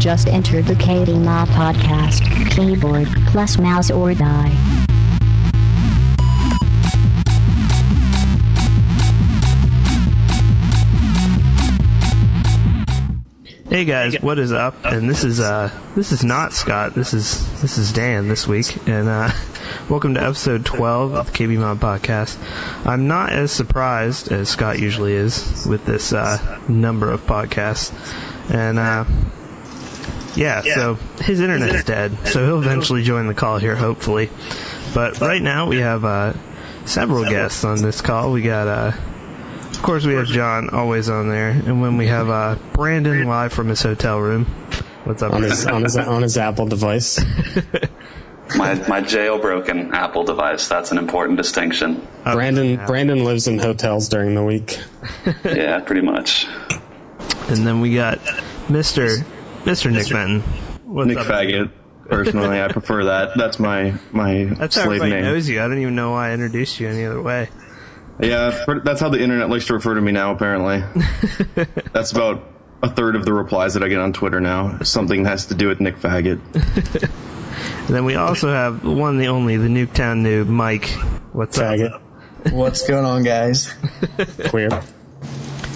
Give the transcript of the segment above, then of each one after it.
just entered the KBMOD podcast. Keyboard plus mouse or die. Hey guys, what is up? And this is not Scott. This is Dan this week, and welcome to episode 12 of the KBMOD podcast. I'm not as surprised as Scott usually is with this number of podcasts, and so his internet is dead, so he'll eventually join the call here, hopefully. But right now we have several guests on this call. We got of course, we have John always on there, and when we have Brandon live from his hotel room. What's up, on his Apple device? My jailbroken Apple device. That's an important distinction. Brandon lives in hotels during the week. Yeah, pretty much. And then we got Mr. Nick Fenton. What's Nick up, Faggot. Personally, I prefer that. That's my That's how slave everybody name. knows you. I don't even know why I introduced you any other way. Yeah, that's how the internet likes to refer to me now, apparently. That's about a third of the replies that I get on Twitter now. Something has to do with Nick Faggot. And then we also have the one, the only, the NuketownNoob, Mike. What's Faggot. up? What's going on, guys? Queer.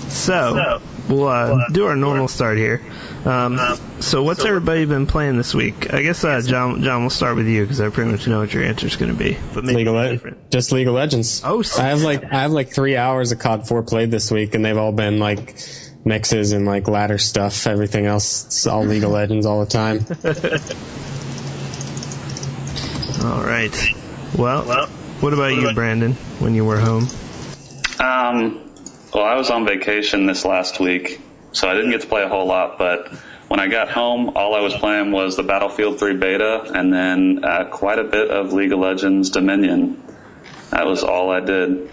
So, we'll do our normal start here. So what's everybody been playing this week? I guess, John, we'll start with you, because I pretty much know what your answer's going to be. But maybe Just League of Legends. Oh, I have like 3 hours of COD 4 played this week, and they've all been like mixes and like ladder stuff. Everything else, it's all League of Legends all the time. All right. Well, what about you, Brandon, when you were home? Well, I was on vacation this last week, so I didn't get to play a whole lot, but when I got home, all I was playing was the Battlefield 3 beta and then quite a bit of League of Legends Dominion. That was all I did.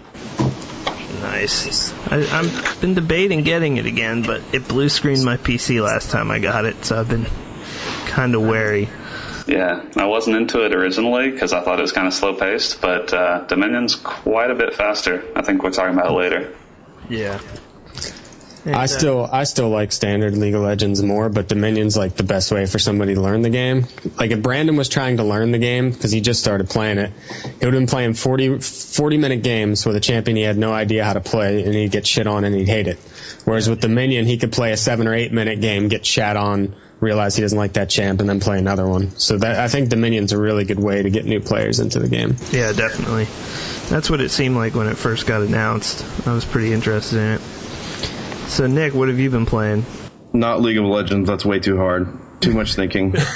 Nice. I've been debating getting it again, but it blue screened my PC last time I got it, so I've been kind of wary. Yeah, I wasn't into it originally because I thought it was kind of slow-paced, but Dominion's quite a bit faster. I think we're talking about it later. Yeah. I still like standard League of Legends more, but Dominion's like the best way for somebody to learn the game. Like if Brandon was trying to learn the game because he just started playing it, he would have been playing 40-minute games with a champion he had no idea how to play, and he'd get shit on and he'd hate it. Whereas with Dominion, he could play a 7 or 8 minute game, get shat on, realize he doesn't like that champ, and then play another one. So I think Dominion's a really good way to get new players into the game. Yeah, definitely. That's what it seemed like when it first got announced. I was pretty interested in it. So, Nick, what have you been playing? Not League of Legends. That's way too hard. Too much thinking. Pretty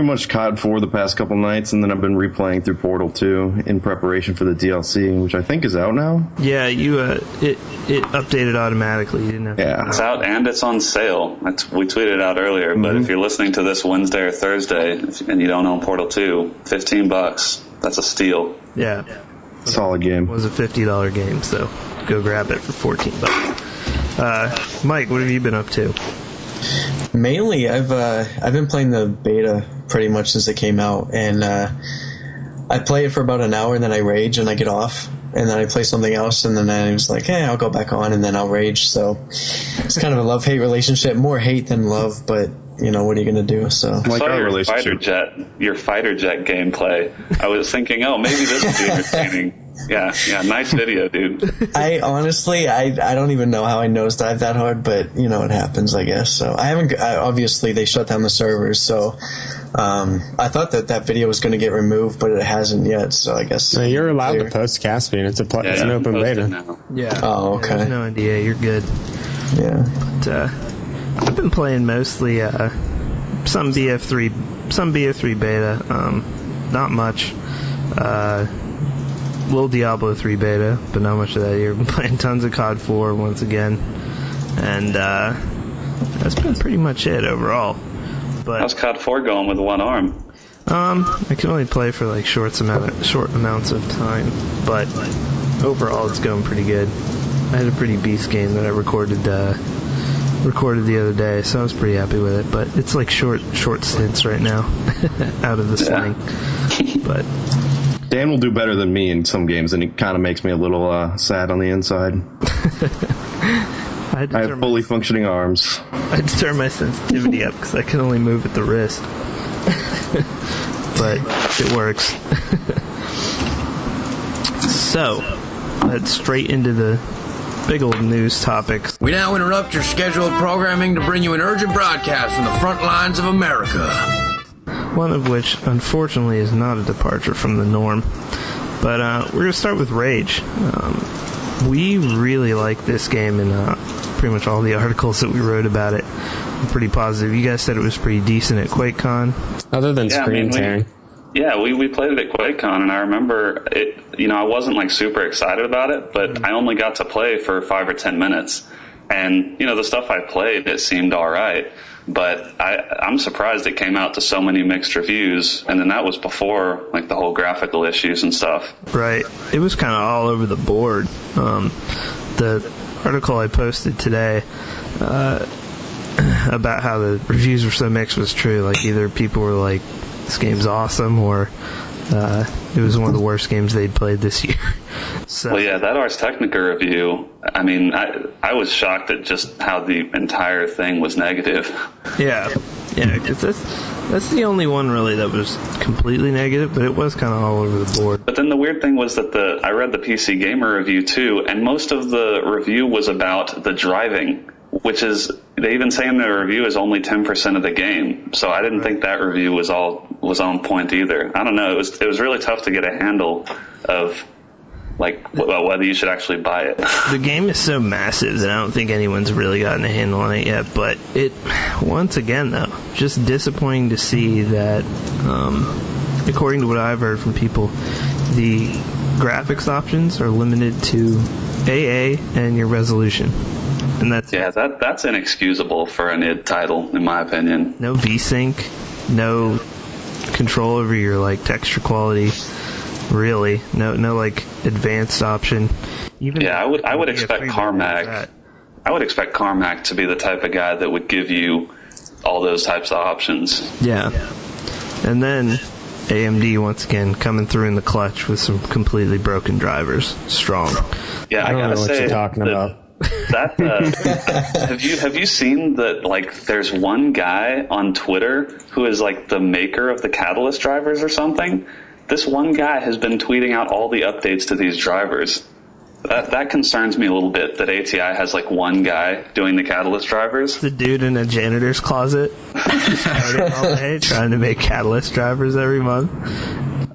much COD 4 the past couple nights, and then I've been replaying through Portal 2 in preparation for the DLC, which I think is out now. Yeah, it updated automatically. You didn't have Yeah. It's out and it's on sale. We tweeted it out earlier, but if you're listening to this Wednesday or Thursday and you don't own Portal 2, $15, that's a steal. Yeah. Solid game. It was a $50 game, so go grab it for $14. Mike, what have you been up to? Mainly, I've been playing the beta pretty much since it came out, and I play it for about an hour, and then I rage and I get off, and then I play something else, and then I was like, hey, I'll go back on, and then I'll rage. So it's kind of a love-hate relationship, more hate than love, but you know, what are you gonna do? So Like our relationship. Your fighter jet gameplay. I was thinking, oh, maybe this would be entertaining. Yeah, nice video, dude. I honestly, I don't even know how I nosedived that hard, but you know, it happens, I guess. So obviously they shut down the servers, so I thought that video was going to get removed, but it hasn't yet. So I guess you're allowed to post Caspian. It's an open beta. Now. Yeah. Oh, okay. There's no NDA. You're good. Yeah. But, I've been playing mostly some BF3 beta. Not much. Little Diablo 3 beta, but not much of that here. Been playing tons of COD 4 once again, and that's been pretty much it overall. But How's COD 4 going with one arm? I can only play for like short amounts of time, but overall it's going pretty good. I had a pretty beast game that I recorded the other day, so I was pretty happy with it. But it's like short stints right now out of the swing. But Dan will do better than me in some games, and it kind of makes me a little sad on the inside. I have fully functioning arms. I had to turn my sensitivity up because I can only move at the wrist. But it works. So, let's straight into the big old news topics. We now interrupt your scheduled programming to bring you an urgent broadcast from the front lines of America. One of which, unfortunately, is not a departure from the norm. But we're going to start with Rage. We really like this game, and pretty much all the articles that we wrote about it were pretty positive. You guys said it was pretty decent at QuakeCon. Other than screen tearing. We played it at QuakeCon, and I remember it. I wasn't like super excited about it, but I only got to play for 5 or 10 minutes, and the stuff I played, it seemed all right. But I'm surprised it came out to so many mixed reviews, and then that was before like the whole graphical issues and stuff. Right. It was kind of all over the board. The article I posted today about how the reviews were so mixed was true. Like either people were like, this game's awesome, or it was one of the worst games they'd played this year. So. Well, yeah, that Ars Technica review, I mean, I was shocked at just how the entire thing was negative. Yeah, cause that's the only one really that was completely negative, but it was kind of all over the board. But then the weird thing was that I read the PC Gamer review too, and most of the review was about the driving, which is, they even say in their review is only 10% of the game. So I didn't think that review was on point either. I don't know. It was really tough to get a handle of like whether you should actually buy it. The game is so massive that I don't think anyone's really gotten a handle on it yet. But it, once again though, just disappointing to see that, according to what I've heard from people, the graphics options are limited to AA and your resolution. And that's inexcusable for an id title, in my opinion. No VSync, no control over your like texture quality, really. No like advanced option. I would expect Carmack. I would expect Carmack to be the type of guy that would give you all those types of options. Yeah. And then AMD once again coming through in the clutch with some completely broken drivers. Strong. Yeah, I gotta say, what you're talking about. That have you seen that? Like, there's one guy on Twitter who is like the maker of the Catalyst drivers or something. This one guy has been tweeting out all the updates to these drivers. That concerns me a little bit. That ATI has like one guy doing the Catalyst drivers. The dude in a janitor's closet, all day trying to make Catalyst drivers every month.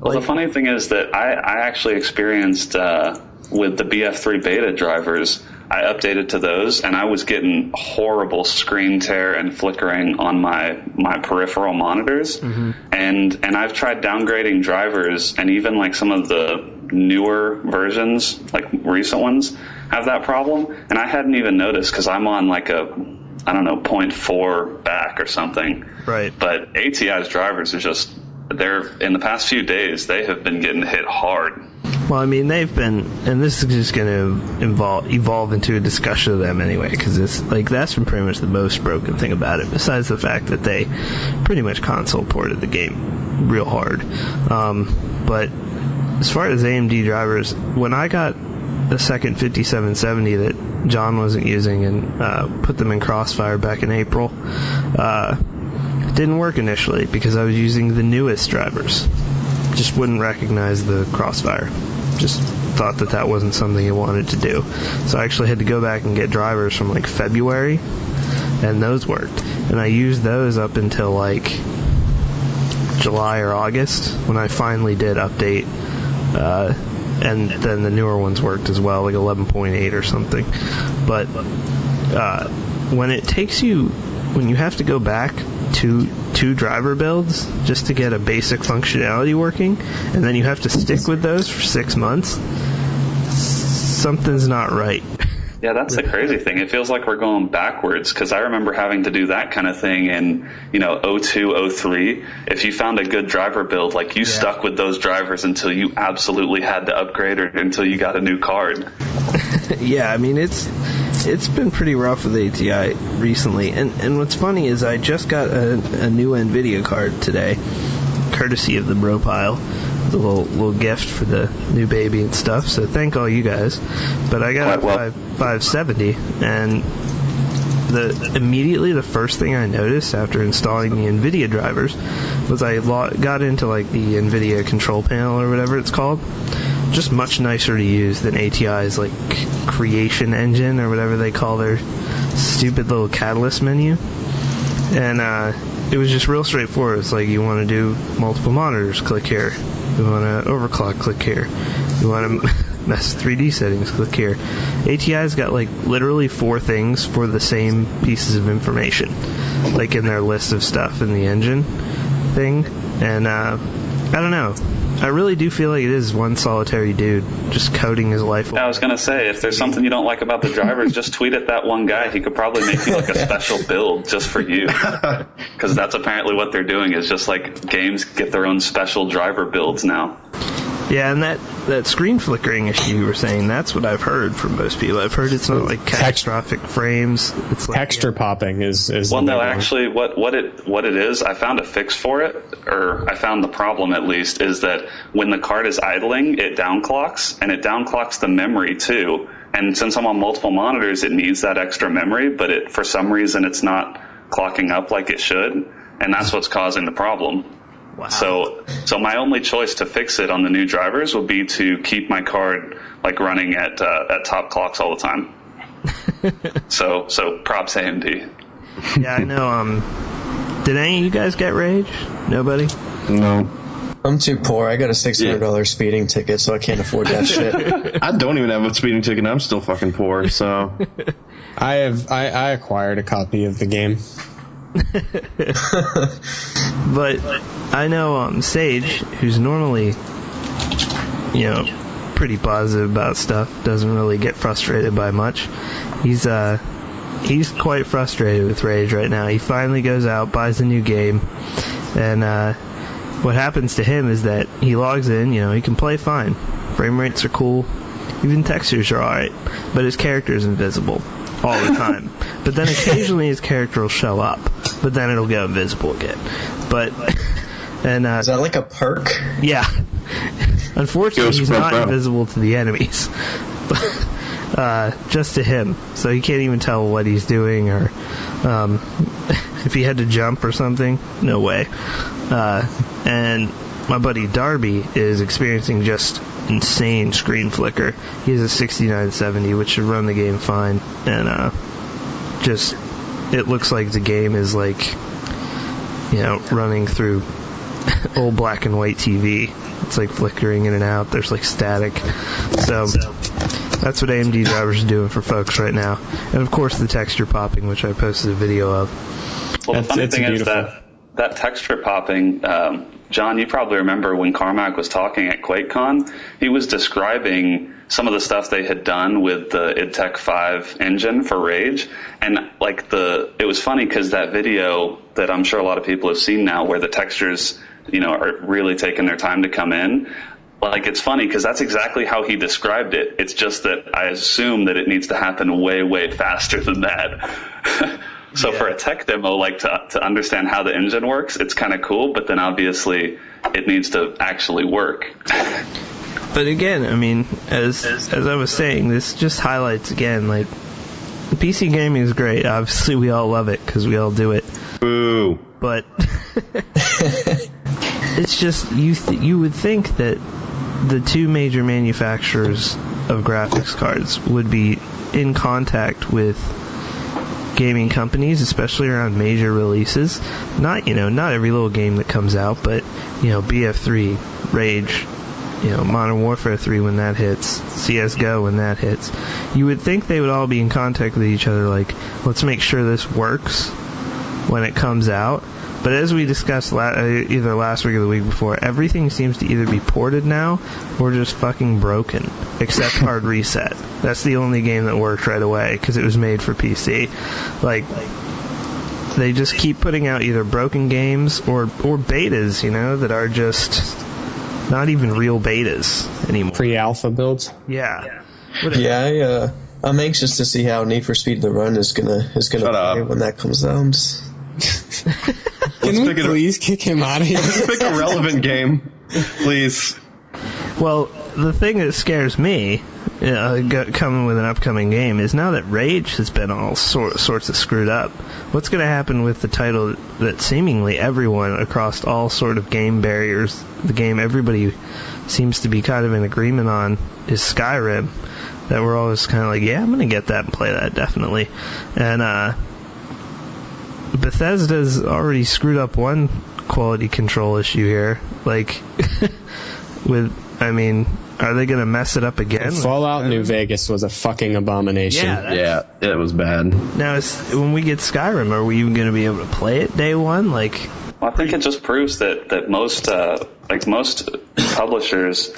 Well, the funny thing is that I actually experienced with the BF3 beta drivers. I updated to those, and I was getting horrible screen tear and flickering on my peripheral monitors. Mm-hmm. And I've tried downgrading drivers, and even like some of the newer versions, like recent ones, have that problem. And I hadn't even noticed because I'm on like a, 0.4 back or something. Right. But ATI's drivers are just, in the past few days, they have been getting hit hard. Well, I mean, they've been, and this is just going to evolve into a discussion of them anyway, because it's like that's been pretty much the most broken thing about it, besides the fact that they pretty much console ported the game real hard. But as far as AMD drivers, when I got the second 5770 that John wasn't using and put them in Crossfire back in April, it didn't work initially because I was using the newest drivers. Just wouldn't recognize the Crossfire. Just thought that wasn't something you wanted to do. So I actually had to go back and get drivers from like February, and those worked. And I used those up until like July or August when I finally did update, and then the newer ones worked as well, like 11.8 or something. But when you have to go back to two driver builds just to get a basic functionality working, and then you have to stick with those for 6 months, something's not right. Yeah, that's the crazy thing. It feels like we're going backwards, because I remember having to do that kind of thing in 02, 03. If you found a good driver build, like you stuck with those drivers until you absolutely had to upgrade or until you got a new card. Yeah, I mean, it's been pretty rough with ATI recently. And what's funny is I just got a new NVIDIA card today. courtesy of the bro pile. A little gift for the new baby and stuff. So thank all you guys. But I got a 570, and immediately the first thing I noticed after installing the Nvidia drivers was I got into like the Nvidia control panel or whatever it's called. Just much nicer to use than ATI's like creation engine or whatever they call their stupid little catalyst menu. And it was just real straightforward. It's like, you want to do multiple monitors, click here. You want to overclock, click here. You want to mess with 3D settings, click here. ATI's got like literally 4 things for the same pieces of information, like in their list of stuff in the engine thing. And I don't know. I really do feel like it is one solitary dude just coding his life away. I was going to say, if there's something you don't like about the drivers, just tweet at that one guy. He could probably make you like a special build just for you. Because that's apparently what they're doing, is just like games get their own special driver builds now. Yeah, and that screen flickering issue you were saying, that's what I've heard from most people. I've heard it's not like catastrophic frames. It's like texture popping is well, no, actually, what it is, I found a fix for it, or I found the problem at least, is that when the card is idling, it downclocks, and it downclocks the memory too. And since I'm on multiple monitors, it needs that extra memory, but for some reason it's not clocking up like it should, and that's what's causing the problem. Wow. So my only choice to fix it on the new drivers would be to keep my card like running at top clocks all the time. so props AMD. Yeah, I know. Did any of you guys get Rage? Nobody? No. I'm too poor. I got a $600 speeding ticket, so I can't afford that shit. I don't even have a speeding ticket, and I'm still fucking poor, so. I acquired a copy of the game. But I know Sage, who's normally, pretty positive about stuff, doesn't really get frustrated by much. He's quite frustrated with Rage right now. He finally goes out, buys a new game, and what happens to him is that he logs in, he can play fine. Frame rates are cool, even textures are alright, but his character is invisible all the time. But then occasionally his character will show up, but then it'll go invisible again. Is that like a perk? Yeah. Unfortunately, he's not invisible to the enemies, just to him. So he can't even tell what he's doing, or if he had to jump or something. No way. And my buddy Darby is experiencing just insane screen flicker. He has a 6970, which should run the game fine, and it looks like the game is like, running through old black and white TV. It's like flickering in and out. There's like static. So that's what AMD drivers are doing for folks right now. And of course the texture popping, which I posted a video of. Well, the funny thing is that texture popping, John, you probably remember when Carmack was talking at QuakeCon, he was describing some of the stuff they had done with the IdTech 5 engine for Rage. And it was funny because that video that I'm sure a lot of people have seen now, where the textures, are really taking their time to come in. It's funny because that's exactly how he described it. It's just that I assume that it needs to happen way, way faster than that. So for a tech demo, to understand how the engine works, it's kind of cool, but then obviously it needs to actually work. But again, I mean, as I was saying, this just highlights again, PC gaming is great. Obviously, we all love it because we all do it. Boo. But it's just, you would think that the two major manufacturers of graphics cards would be in contact with gaming companies, especially around major releases. Not every little game that comes out, but BF3, Rage, Modern Warfare 3 when that hits, CSGO when that hits. You would think they would all be in contact with each other, let's make sure this works when it comes out. But as we discussed either last week or the week before, everything seems to either be ported now or just fucking broken, except Hard Reset. That's the only game that worked right away because it was made for PC. They just keep putting out either broken games or betas, that are just not even real betas anymore. Pre-alpha builds? Yeah. Yeah, I'm anxious to see how Need for Speed The Run is gonna play when that comes out. Can we please kick him out of here? Let's pick a relevant game, please. Well, the thing that scares me, coming with an upcoming game, is now that Rage has been all sorts of screwed up, what's going to happen with the title that seemingly everyone across all sort of game barriers, the game everybody seems to be kind of in agreement on, is Skyrim, that we're always kind of like, yeah, I'm going to get that and play that, definitely. And Bethesda's already screwed up one quality control issue here, like, are they going to mess it up again? Fallout New Vegas was a fucking abomination. Yeah, it was bad. Now, when we get Skyrim, are we even going to be able to play it day one? Well, I think it just proves that most publishers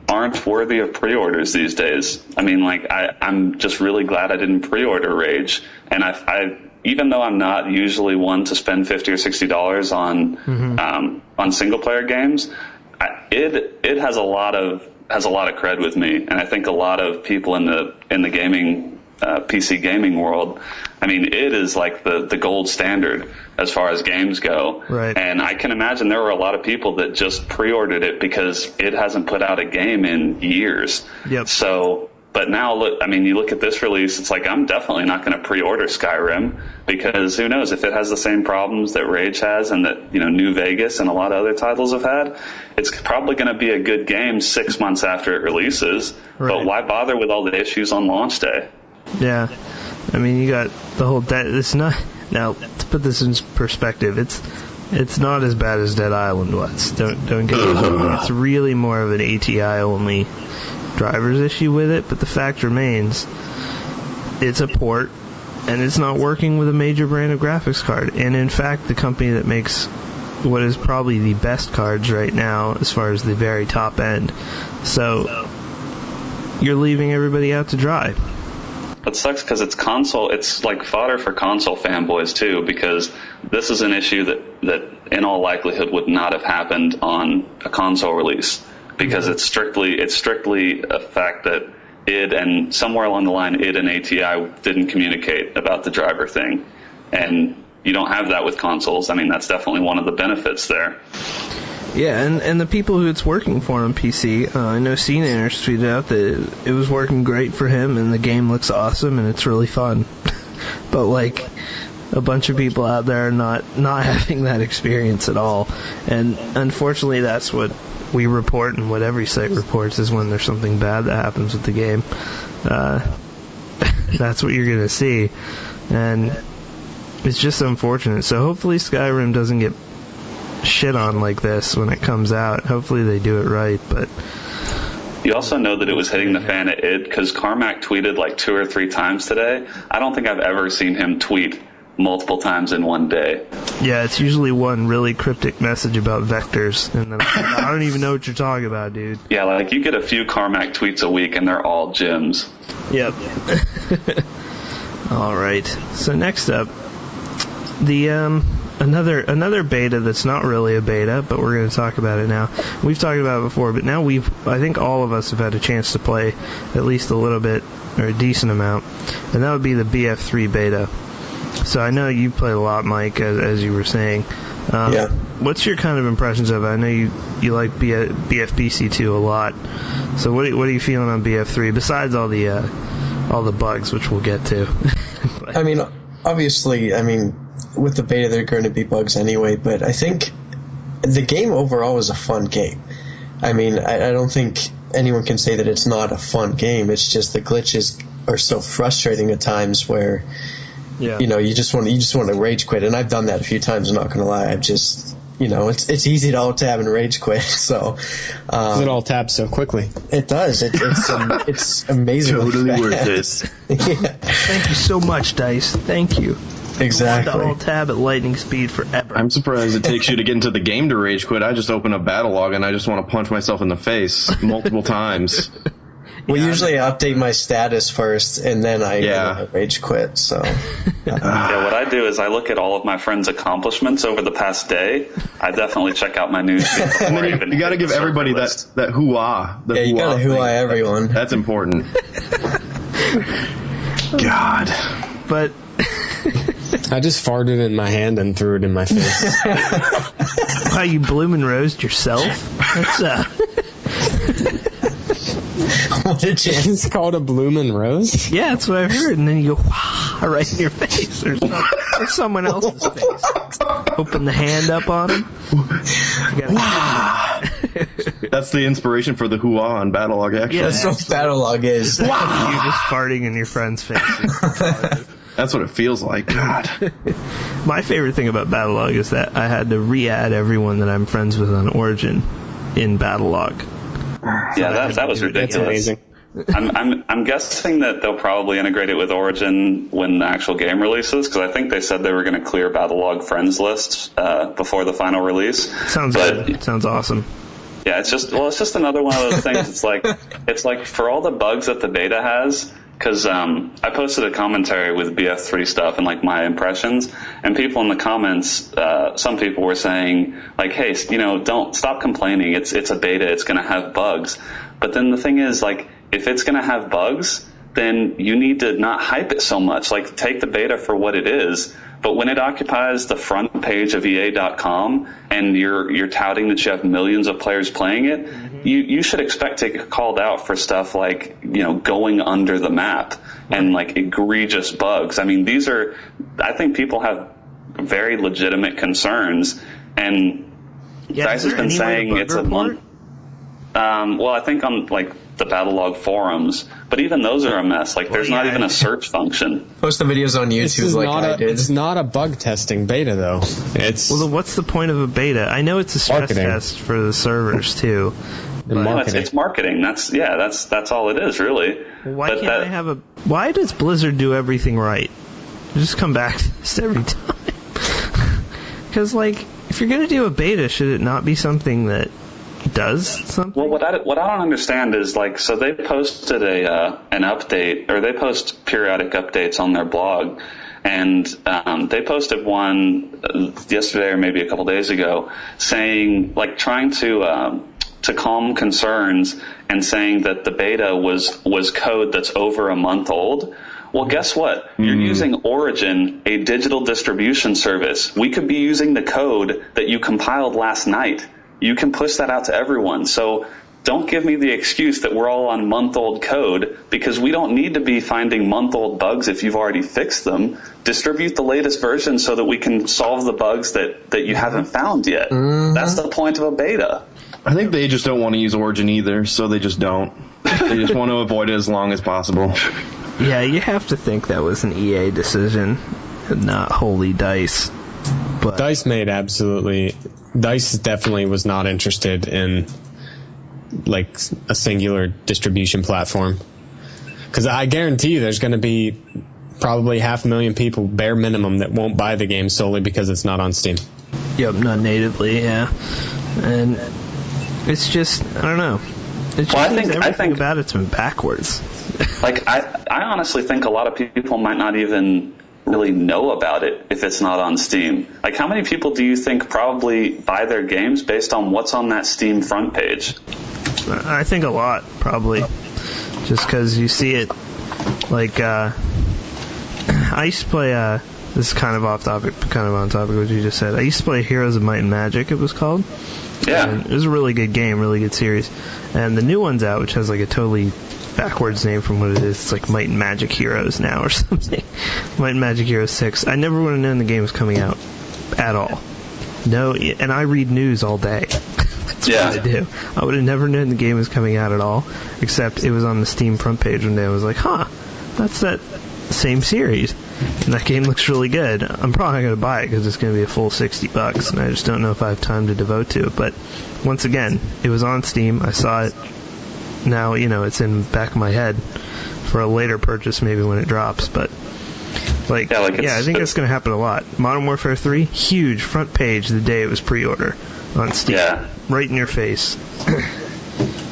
aren't worthy of pre-orders these days. I'm just really glad I didn't pre-order Rage, and I even though I'm not usually one to spend $50 or $60 on single player games, it has a lot of cred with me, and I think a lot of people in the gaming PC gaming world, it is like the gold standard as far as games go. Right. And I can imagine there were a lot of people that just pre-ordered it because it hasn't put out a game in years. Yep. So, but now look, you look at this release, it's like I'm definitely not going to pre-order Skyrim because who knows if it has the same problems that Rage has and that New Vegas and a lot of other titles have had. It's probably going to be a good game 6 months after it releases. Right. But why bother with all the issues on launch day? Yeah, you got the whole. It's not now to put this in perspective. It's not as bad as Dead Island was. Don't get me wrong. It's really more of an ATI only drivers issue with it, but the fact remains, it's a port, and it's not working with a major brand of graphics card. And in fact, the company that makes what is probably the best cards right now, as far as the very top end. So you're leaving everybody out to dry. It sucks because it's like fodder for console fanboys too, because this is an issue that in all likelihood would not have happened on a console release, because it's strictly a fact that id and somewhere along the line id and ATI didn't communicate about the driver thing, and you don't have that with consoles. That's definitely one of the benefits there. Yeah, and the people who it's working for on PC, I know CNANers tweeted out that it was working great for him, and the game looks awesome, and it's really fun. But, a bunch of people out there are not having that experience at all. And unfortunately, that's what we report, and what every site reports, is when there's something bad that happens with the game. That's what you're going to see. And it's just unfortunate. So hopefully Skyrim doesn't get shit on like this when it comes out. Hopefully they do it right, but you also know that it was hitting the fan at id because Carmack tweeted 2 or 3 times today. I don't think I've ever seen him tweet multiple times in one day. Yeah, it's usually one really cryptic message about vectors, and then I don't even know what you're talking about, dude. Yeah, you get a few Carmack tweets a week and they're all gems. Yep. All right. So next up, the another beta that's not really a beta, but we're going to talk about it now. We've talked about it before, but now I think all of us have had a chance to play at least a little bit, or a decent amount, and that would be the BF3 beta. So I know you played a lot, Mike, as you were saying. Yeah. What's your kind of impressions of it? I know you like BFBC2 a lot. So what are you feeling on BF3 besides all the bugs, which we'll get to? Obviously, with the beta, there are going to be bugs anyway, but I think the game overall is a fun game. I don't think anyone can say that it's not a fun game. It's just the glitches are so frustrating at times where, you just want to rage quit. And I've done that a few times, I'm not going to lie. I've just, it's easy to alt-tab and rage quit. So it all tabs so quickly. It does. It's amazing. Totally worth it. Yeah. Thank you so much, Dice. Thank you. Exactly. I want to alt-tab at lightning speed forever. I'm surprised it takes you to get into the game to rage quit. I just open up battle log and I just want to punch myself in the face multiple times. Well, usually I update my status first, and then I rage quit. So, what I do is I look at all of my friends' accomplishments over the past day. I definitely check out my news feed before I even. You got to give everybody that hoo-ah. You got to hoo-ah everyone. That's important. God, but I just farted in my hand and threw it in my face. Wow, you bloomin' roast yourself? That's What a chance. It's called a bloomin' rose? yeah, that's what I've heard. And then you go right in your face or someone else's face. Open the hand up on him. That's the inspiration for the hoo-ah on Battlelog, actually. Yeah. That's what Battlelog is. You just farting in your friend's face. That's what it feels like. God. My favorite thing about Battlelog is that I had to re-add everyone that I'm friends with on Origin in Battlelog. Yeah, that was ridiculous. That's amazing. I'm guessing that they'll probably integrate it with Origin when the actual game releases, because I think they said they were going to clear Battlelog friends lists before the final release. Sounds good. Sounds awesome. Yeah, it's just another one of those things. It's like for all the bugs that the beta has, because I posted a commentary with BF3 stuff and like my impressions, and people in the comments, some people were saying like, hey, don't stop complaining. It's a beta. It's going to have bugs. But then the thing is, like, if it's going to have bugs, then you need to not hype it so much. Like, take the beta for what it is. But when it occupies the front page of EA.com and you're touting that you have millions of players playing it, you should expect to get called out for stuff like, going under the map and like egregious bugs. I mean, I think people have very legitimate concerns, and DICE has been saying it's a month. Well, I think on like the Battlelog forums, but even those are a mess. Like, there's not even a search function. Post the videos on YouTube I did. It's not a bug testing beta, though. Well, then what's the point of a beta? I know it's a stress test for the servers too. It's marketing. That's all it is, really. Why can't they have a? Why does Blizzard do everything right? Just come back to this every time. Because like, if you're gonna do a beta, should it not be something that does something? Well, what I don't understand is, like, so they posted an update, or they post periodic updates on their blog, and they posted one yesterday or maybe a couple days ago saying, like, trying to calm concerns and saying that the beta was code that's over a month old. Well, guess what? You're using Origin, a digital distribution service. We could be using the code that you compiled last night. You can push that out to everyone. So don't give me the excuse that we're all on month-old code, because we don't need to be finding month-old bugs if you've already fixed them. Distribute the latest version so that we can solve the bugs that you haven't found yet. That's the point of a beta. I think they just don't want to use Origin either, so they just don't. They just want to avoid it as long as possible. Yeah, you have to think that was an EA decision, not wholly DICE. But DICE definitely was not interested in like a singular distribution platform, because I guarantee you there's going to be probably 500,000 people bare minimum that won't buy the game solely because it's not on Steam. Yep, not natively, yeah. And it's just, I don't know. It just I think about it's been backwards. Like, I honestly think a lot of people might not even really know about it if it's not on Steam. Like, how many people do you think probably buy their games based on what's on that Steam front page? I think a lot, probably. Just because you see it, like, I used to play, this is kind of off topic, but kind of on topic what you just said. I used to play Heroes of Might and Magic, it was called. Yeah. And it was a really good game, really good series. And the new one's out, which has like a totally backwards name from what it is. It's like Might and Magic Heroes now or something. Might and Magic Heroes 6. I never would have known the game was coming out at all. No, and I read news all day. That's what I do. I would have never known the game was coming out at all, except it was on the Steam front page one day. I was like, that's that same series. And that game looks really good. I'm probably not going to buy it because it's going to be a full $60, and I just don't know if I have time to devote to it. But once again, it was on Steam. I saw it. Now, it's in the back of my head for a later purchase, maybe when it drops. But, I think that's going to happen a lot. Modern Warfare 3, huge front page the day it was pre-order on Steam. Yeah. Right in your face.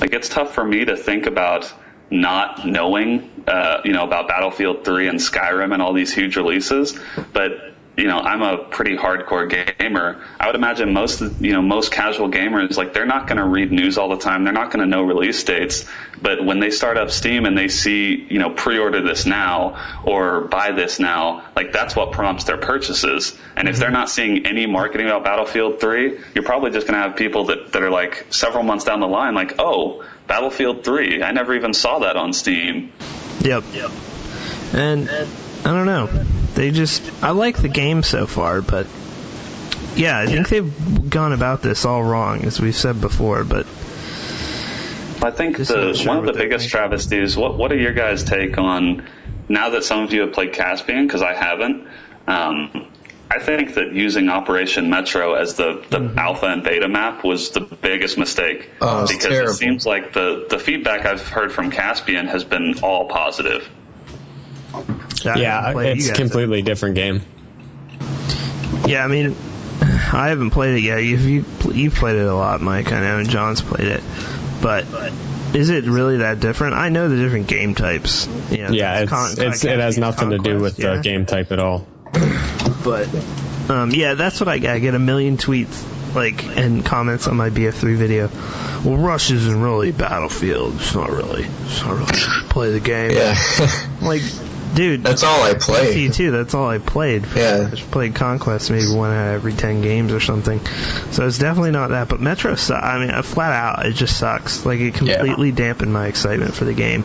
Like, it's tough for me to think about not knowing, about Battlefield 3 and Skyrim and all these huge releases. But I'm a pretty hardcore gamer. I would imagine most casual gamers, like, they're not going to read news all the time. They're not going to know release dates. But when they start up Steam and they see, pre-order this now or buy this now, like, that's what prompts their purchases. And if they're not seeing any marketing about Battlefield 3, you're probably just going to have people that are like several months down the line, like, oh, Battlefield 3, I never even saw that on Steam. Yep. And I don't know. I like the game so far, but yeah, I think they've gone about this all wrong, as we've said before, but I think one of the biggest travesties, what are your guys' take on, now that some of you have played Caspian, because I haven't, I think that using Operation Metro as the alpha and beta map was the biggest mistake. Oh, because terrible. It seems like the feedback I've heard from Caspian has been all positive. Yeah, it's a completely different game. Yeah, I mean, I haven't played it yet. You've played it a lot, Mike, I know, and John's played it. But is it really that different? I know the different game types. Yeah, it has nothing to do with the game type at all. But, yeah, that's what I get. I get a million tweets, and comments on my BF3 video. Well, Rush isn't really Battlefield. It's not really play the game. Yeah. Dude, that's all I play. You too. That's all I played. Yeah. I just played Conquest maybe 1 out of every 10 games or something. So it's definitely not that. But Metro, flat out, it just sucks. It completely dampened my excitement for the game.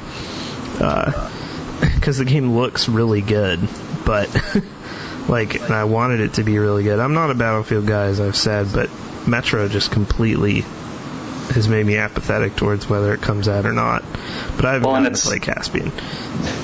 Because the game looks really good. But, and I wanted it to be really good. I'm not a Battlefield guy, as I've said, but Metro just completely has made me apathetic towards whether it comes out or not. But I haven't gotten to play Caspian.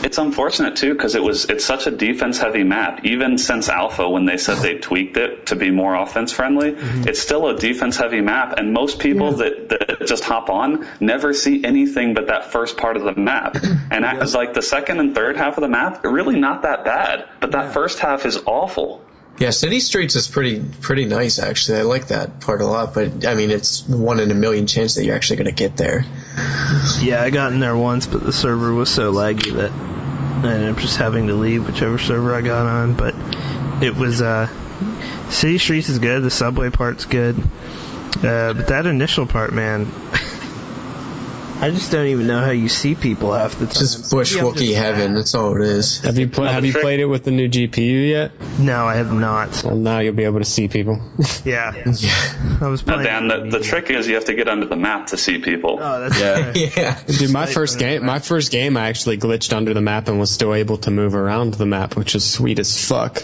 It's unfortunate too, because it's such a defense heavy map. Even since Alpha, when they said they tweaked it to be more offense friendly, it's still a defense heavy map, and most people that just hop on never see anything but that first part of the map. And that was the second and third half of the map, really not that bad, but that first half is awful. Yeah, City Streets is pretty nice, actually. I like that part a lot, but, I mean, it's 1 in a million chance that you're actually going to get there. Yeah, I got in there once, but the server was so laggy that I ended up just having to leave whichever server I got on. But it was, City Streets is good, the subway part's good, but that initial part, man, I just don't even know how you see people half the time. Just bush Wookiee heaven, that's all it is. Have you played it with the new GPU yet? No, I have not. Well, now you'll be able to see people. Yeah. I was playing. No, Dan, the trick is you have to get under the map to see people. Oh, that's right. Yeah. Dude, my first game, I actually glitched under the map and was still able to move around the map, which is sweet as fuck.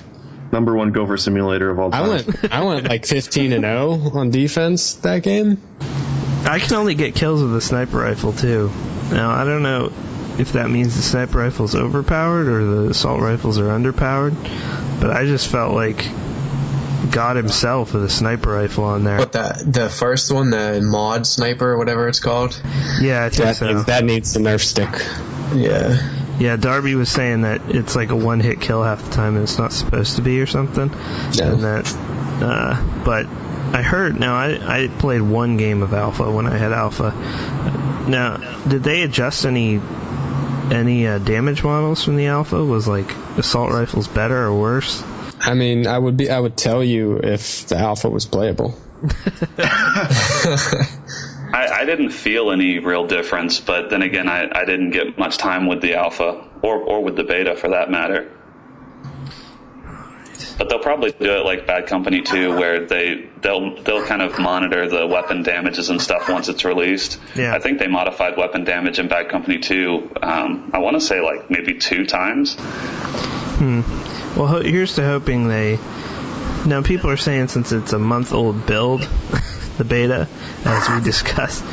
Number 1 gopher simulator of all time. I went 15-0 on defense that game. I can only get kills with a sniper rifle, too. Now, I don't know if that means the sniper rifle's overpowered or the assault rifles are underpowered, but I just felt like God himself with a sniper rifle on there. What, the first one, the mod sniper or whatever it's called? Yeah, I think so. That needs the nerf stick. Yeah. Yeah, Darby was saying that it's like a one-hit kill half the time and it's not supposed to be or something. Yeah. And that, but I heard, now I played 1 game of Alpha when I had Alpha. Now, did they adjust any damage models from the Alpha? Was assault rifles better or worse? I mean, I would tell you if the Alpha was playable. I didn't feel any real difference, but then again, I didn't get much time with the Alpha or with the Beta for that matter. But they'll probably do it like Bad Company 2, where they'll kind of monitor the weapon damages and stuff once it's released. Yeah. I think they modified weapon damage in Bad Company 2, I want to say maybe 2 times. Well, here's to hoping now people are saying since it's a month-old build, the beta, as we discussed,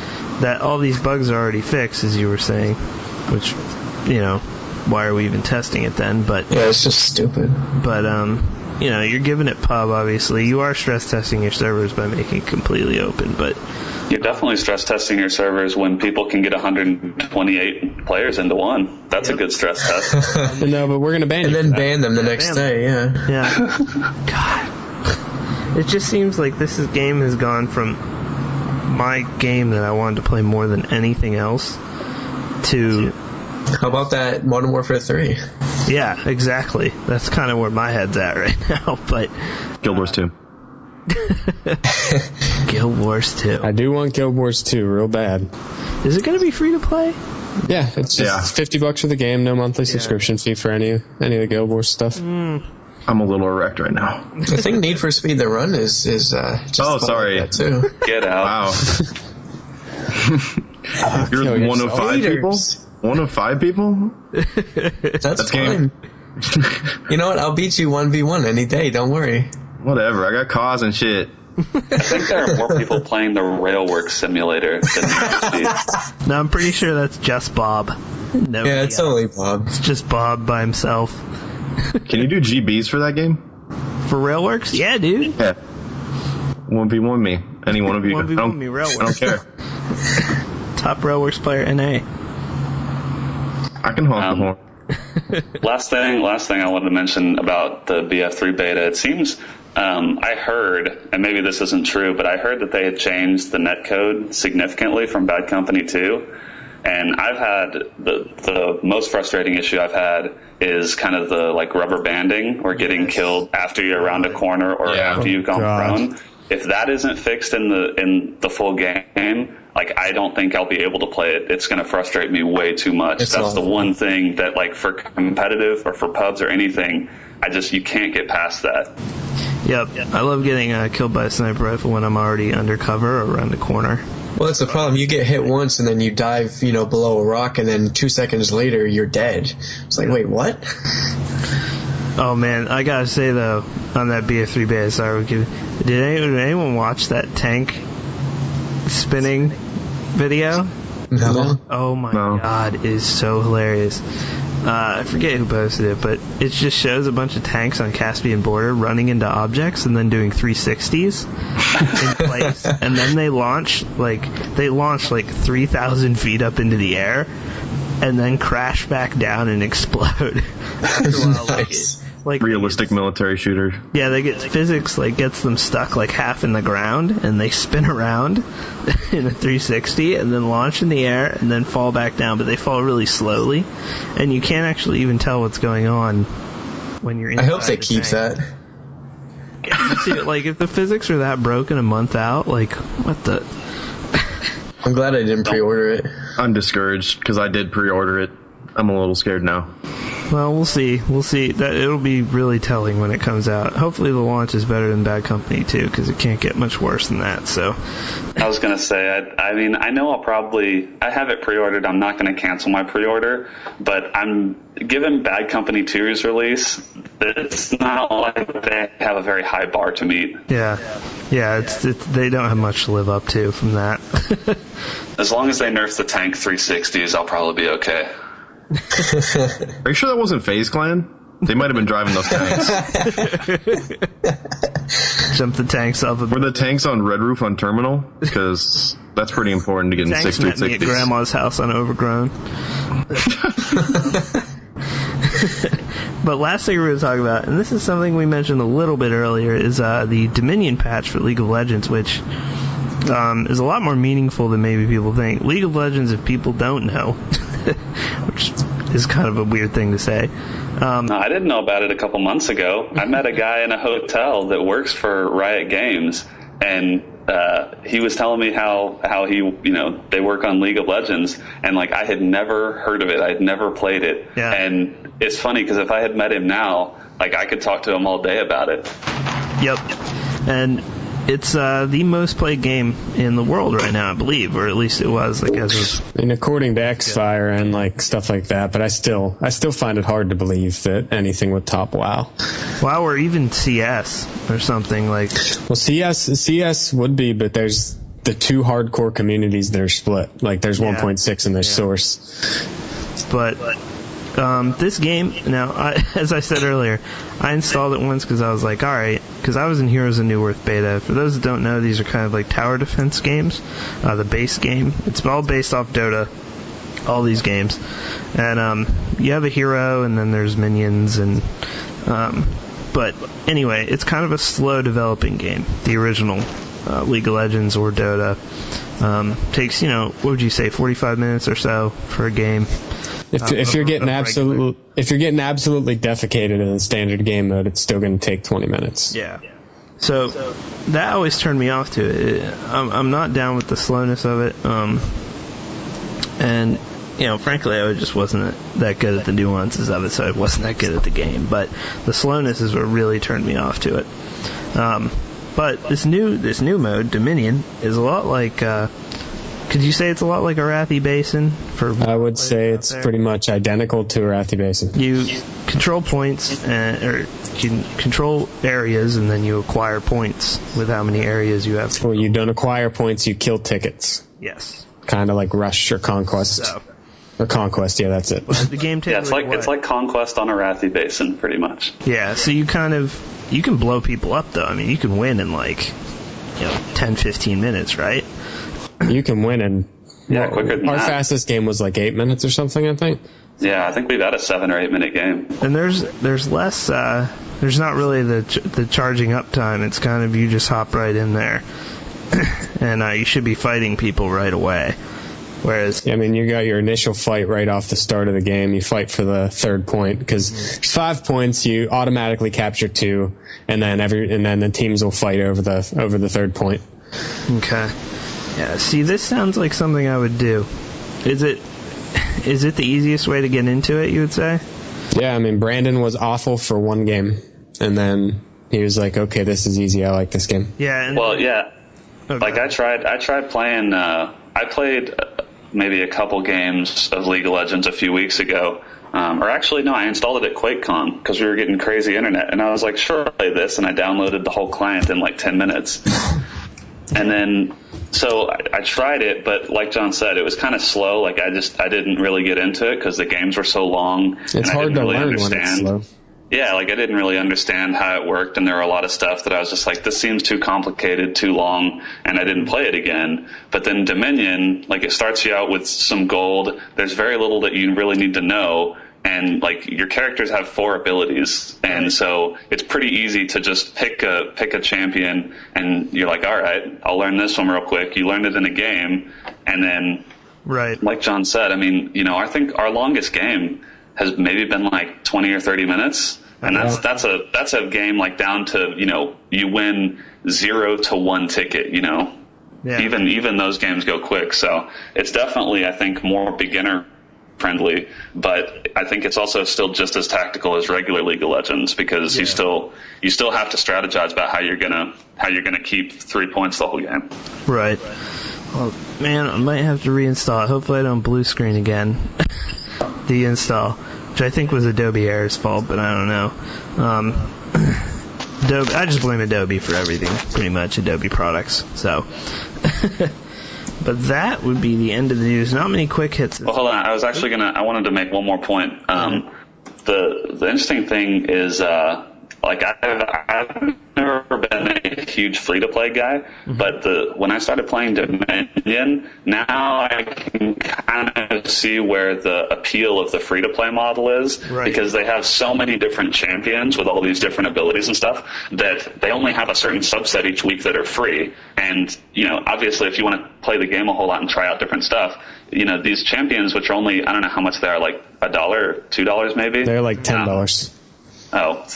that all these bugs are already fixed, as you were saying, which, why are we even testing it then? But yeah, it's just stupid. But, you're giving it pub, obviously. You are stress testing your servers by making it completely open, but You're definitely stress testing your servers when people can get 128 players into one. That's a good stress test. No, but we're going to ban and you. then ban them the next day, yeah. Yeah. God. It just seems like this game has gone from my game that I wanted to play more than anything else to... How about that Modern Warfare 3? Yeah, exactly. That's kind of where my head's at right now. But Guild Wars 2. Guild Wars 2. I do want Guild Wars 2 real bad. Is it going to be free to play? Yeah, it's just $50 for the game, no monthly subscription fee for any of the Guild Wars stuff. I'm a little erect right now. I think Need for Speed The Run is just sorry. like that too. Get out. Wow. You're one of 5 people? One of 5 people? That's fine. You know what? I'll beat you 1v1 any day. Don't worry. Whatever. I got cause and shit. I think there are more people playing the Railworks simulator than Need for Speed. No, I'm pretty sure that's just Bob. Nobody Yeah, it's else. only Bob. It's just Bob by himself. Can you do GBs for that game? For Railworks? Yeah, dude. Yeah. 1v1 me. Any one of you. 1v1 me, Railworks. I don't care. Top Railworks player, NA. I can honk the horn. Last thing I wanted to mention about the BF3 beta. It seems I heard, and maybe this isn't true, but I heard that they had changed the netcode significantly from Bad Company 2. And I've had the most frustrating issue I've had is kind of the like rubber banding or getting killed after you're around a corner or after you've gone prone. If that isn't fixed in the full game, like I don't think I'll be able to play it. It's going to frustrate me way too much. That's the one thing that like for competitive or for pubs or anything, you can't get past that. Yep. I love getting killed by a sniper rifle when I'm already undercover or around the corner. Well, that's the problem. You get hit once and then you dive, below a rock, and then 2 seconds later you're dead. It's like, wait, what? Oh man, I gotta say though, on that BF3 beta, sorry, did anyone watch that tank spinning video? No. Oh my god, it is so hilarious. I forget who posted it, but it just shows a bunch of tanks on Caspian border running into objects and then doing 360s in place, and then they launch like 3,000 feet up into the air, and then crash back down and explode. Nice. Like realistic military shooter. Yeah, they get physics gets them stuck like half in the ground, and they spin around in a 360 and then launch in the air and then fall back down, but they fall really slowly, and you can't actually even tell what's going on when you're inside. I hope they keep that. Like if the physics are that broken a month out, like what the? I'm glad I didn't pre-order it. I'm discouraged because I did pre-order it. I'm a little scared now. Well, we'll see. That it'll be really telling when it comes out. Hopefully the launch is better than Bad Company 2, because it can't get much worse than that. So, I was going to say, I mean, I know I have it pre-ordered. I'm not going to cancel my pre-order, but given Bad Company 2's release, it's not like they have a very high bar to meet. Yeah, they don't have much to live up to from that. As long as they nerf the tank 360s, I'll probably be okay. Are you sure that wasn't FaZe Clan? They might have been driving those tanks. Jump the tanks up. Were the tanks on Red Roof on Terminal? Because that's pretty important to get in 6 met me at Grandma's house on Overgrown. But last thing we're going to talk about, and this is something we mentioned a little bit earlier, is the Dominion patch for League of Legends, which is a lot more meaningful than maybe people think. League of Legends, if people don't know, which is kind of a weird thing to say. No, I didn't know about it a couple months ago. I met a guy in a hotel that works for Riot Games, and he was telling me how he, they work on League of Legends, and like I had never heard of it. I had never played it. Yeah. And it's funny because if I had met him now, like I could talk to him all day about it. Yep. And it's the most played game in the world right now, I believe, or at least it was. According to Xfire and like stuff like that, but I still find it hard to believe that anything would top WoW. WoW or even CS or something like. Well, CS would be, but there's the two hardcore communities that are split. Like there's 1.6 and there's Source. But this game, now, as I said earlier, I installed it once because I was like, alright, because I was in Heroes of New Earth beta. For those that don't know, these are kind of like tower defense games, the base game. It's all based off Dota, all these games. And you have a hero, and then there's minions, and but anyway, it's kind of a slow developing game, the original League of Legends or Dota. Takes, what would you say, 45 minutes or so for a game. If you're getting absolutely defecated in the standard game mode, it's still going to take 20 minutes. Yeah. So that always turned me off to it. I'm not down with the slowness of it. And frankly, I just wasn't that good at the nuances of it, so I wasn't that good at the game. But the slowness is what really turned me off to it. But this new mode, Dominion, is a lot like. Could you say it's a lot like Arathi Basin? I would say it's pretty much identical to Arathi Basin. You control points, or you can control areas, and then you acquire points with how many areas you have. Well, you don't acquire points, you kill tickets. Yes. Kind of like Rush or Conquest. Or Conquest, yeah, that's it. The game it's like Conquest on Arathi Basin, pretty much. Yeah, so you can blow people up, though. I mean, you can win in 10, 15 minutes, right? You can win in quicker than our that. fastest game was like 8 minutes or something, I think. Yeah, I think we've had a 7 or 8 minute game. And there's less. There's not really the charging up time. It's kind of you just hop right in there, and you should be fighting people right away. Whereas, I mean, you got your initial fight right off the start of the game. You fight for the 3rd point because there's 5 points. You automatically capture 2, and then the teams will fight over the 3rd point. Okay. Yeah. See, this sounds like something I would do. Is it the easiest way to get into it? You would say? Yeah. I mean, Brandon was awful for 1 game, and then he was like, "Okay, this is easy. I like this game." Yeah. Okay. Like I tried playing. I played maybe a couple games of League of Legends a few weeks ago. Or actually, no, I installed it at QuakeCon because we were getting crazy internet. And I was like, sure, I'll play this. And I downloaded the whole client in 10 minutes. And then, so I tried it, but like John said, it was kind of slow. I didn't really get into it because the games were so long. It's hard to learn when it's slow. Yeah, I didn't really understand how it worked, and there were a lot of stuff that I was just like, this seems too complicated, too long, and I didn't play it again. But then Dominion, it starts you out with some gold. There's very little that you really need to know, and your characters have 4 abilities, and so it's pretty easy to just pick a champion, and you're like, all right, I'll learn this one real quick. You learn it in a game, and then, right, like John said, I mean, I think our longest game has maybe been 20 or 30 minutes. And that's a game down to, you win 0 to 1 ticket, Yeah. Even those games go quick. So it's definitely, I think, more beginner friendly, but I think it's also still just as tactical as regular League of Legends because you still have to strategize about how you're gonna keep 3 points the whole game. Right. Well, man, I might have to reinstall it. Hopefully I don't blue screen again. The install, which I think was Adobe Air's fault, but I don't know. Adobe, I just blame Adobe for everything, pretty much, Adobe products. So, but that would be the end of the news. Not many quick hits. Well, hold on. I wanted to make one more point. The interesting thing is, I've never been a huge free-to-play guy, but when I started playing Dominion, now I can kind of see where the appeal of the free-to-play model is, because they have so many different champions with all these different abilities and stuff that they only have a certain subset each week that are free. And, obviously if you want to play the game a whole lot and try out different stuff, these champions, which are only, I don't know how much they are, $1 or $2 maybe? They're $10. Oh,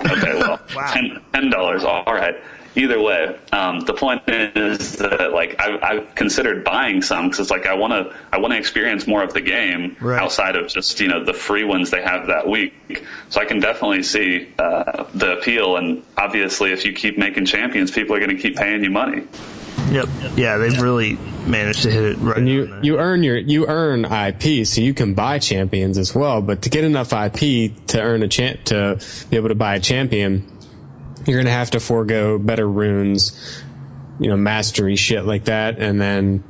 okay, well, Wow. $10, all right. Either way, the point is that I've considered buying some because it's I want to experience more of the game outside of just the free ones they have that week. So I can definitely see the appeal, and obviously if you keep making champions, people are going to keep paying you money. Yep. Yeah, they've really managed to hit it right. And you earn IP, so you can buy champions as well. But to get enough IP to earn to be able to buy a champion, you're gonna have to forego better runes, mastery shit like that, and then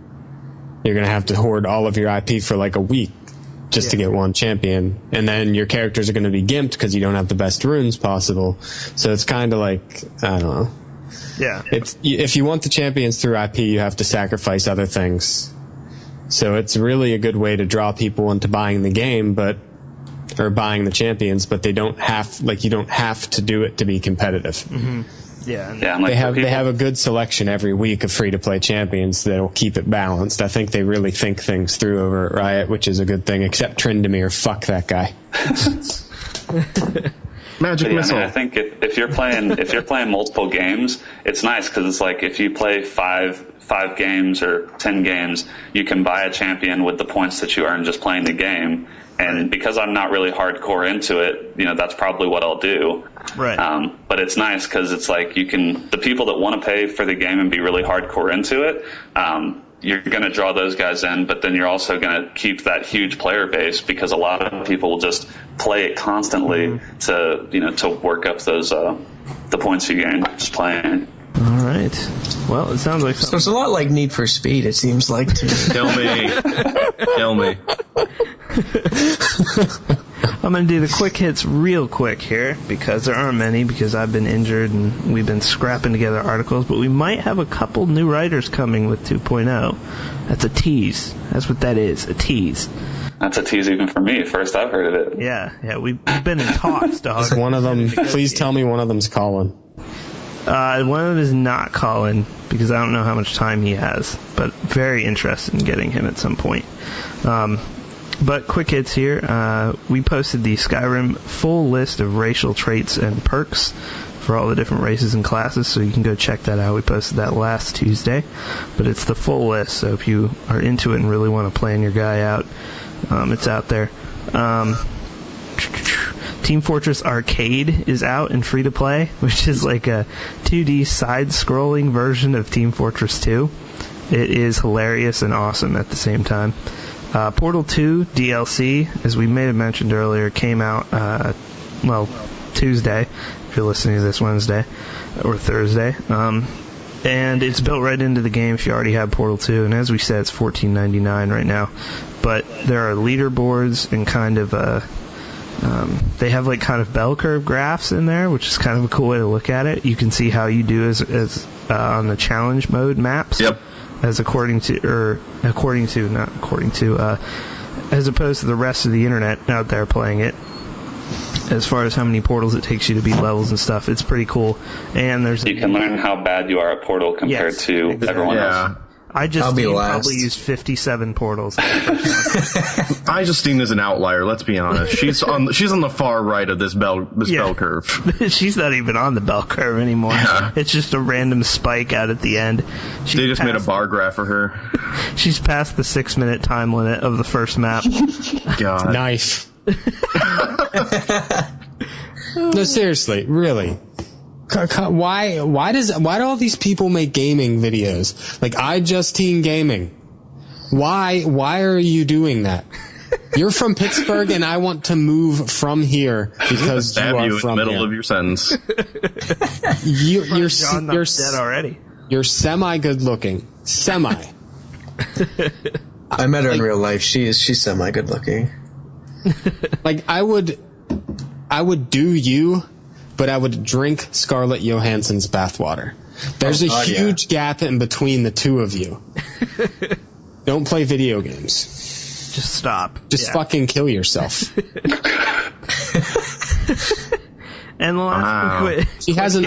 you're gonna have to hoard all of your IP for a week just to get one champion, and then your characters are gonna be gimped because you don't have the best runes possible. So it's kind of I don't know. Yeah. If you want the champions through IP, you have to sacrifice other things. So it's really a good way to draw people into buying the game, or buying the champions, but they don't have you don't have to do it to be competitive. Yeah. Yeah, and like they have a good selection every week of free-to-play champions that'll keep it balanced. I think they really think things through over at Riot, which is a good thing, except Trindamere. Fuck that guy. Magic missile. I think if you're playing multiple games, it's nice because it's like if you play five games or 10 games, you can buy a champion with the points that you earn just playing the game. And because I'm not really hardcore into it, that's probably what I'll do. Right. But it's nice because it's like the people that want to pay for the game and be really hardcore into it, you're going to draw those guys in, but then you're also going to keep that huge player base because a lot of people will just play it constantly to work up those the points you gain just playing. All right. Well, it sounds like So it's a lot like Need for Speed, it seems like, to me. Kill me. I'm going to do the quick hits real quick here because there aren't many because I've been injured and we've been scrapping together articles, but we might have a couple new writers coming with 2.0. That's a tease. That's what that is, a tease. That's a tease even for me. First I've heard of it. Yeah, we've been in talks, dog. Is one of them, please tell me one of them's Colin. One of them is not Colin because I don't know how much time he has, but very interested in getting him at some point. But quick hits here. We posted the Skyrim full list of racial traits and perks for all the different races and classes, so you can go check that out. We posted that last Tuesday, but it's the full list, so if you are into it and really want to plan your guy out, it's out there. Team Fortress Arcade is out and free to play, which is like a 2D side-scrolling version of Team Fortress 2. It is hilarious and awesome at the same time. Portal 2 DLC, as we may have mentioned earlier, came out, Tuesday, if you're listening to this Wednesday, or Thursday. And it's built right into the game if you already have Portal 2, and as we said, it's $14.99 right now. But there are leaderboards and kind of they have like kind of bell curve graphs in there, which is kind of a cool way to look at it. You can see how you do as on the challenge mode maps. Yep. As opposed to the rest of the internet out there playing it. As far as how many portals it takes you to beat levels and stuff, it's pretty cool. And you can learn how bad you are at Portal compared to everyone else. I just probably used 57 portals. I Justine is an outlier. Let's be honest. She's on the far right of this bell curve. She's not even on the bell curve anymore. Yeah. It's just a random spike out at the end. They just made a bar graph for her. She's past the 6-minute time limit of the first map. God. Knife. No, seriously, really. Why do all these people make gaming videos? Like iJustine Gaming. Why are you doing that? You're from Pittsburgh and I want to move from here because you are from in the middle here. of your sentence. You're dead already. You're semi good looking. Semi. I met her in real life. She's semi good looking. Like I would do you, but I would drink Scarlett Johansson's bathwater. There's a huge gap in between the two of you. Don't play video games. Just stop. Just fucking kill yourself. And the last she has an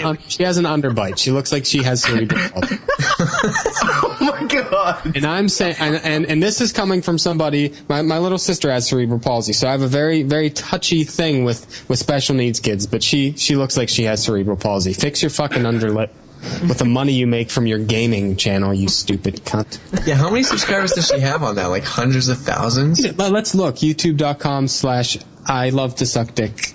underbite. She looks like she has cerebral palsy. Oh my god! And I'm saying, and this is coming from somebody. My little sister has cerebral palsy, so I have a very very touchy thing with special needs kids. But she looks like she has cerebral palsy. Fix your fucking underlip with the money you make from your gaming channel, you stupid cunt. Yeah, how many subscribers does she have on that? Like hundreds of thousands? Let's look. YouTube.com/I love to suck dick.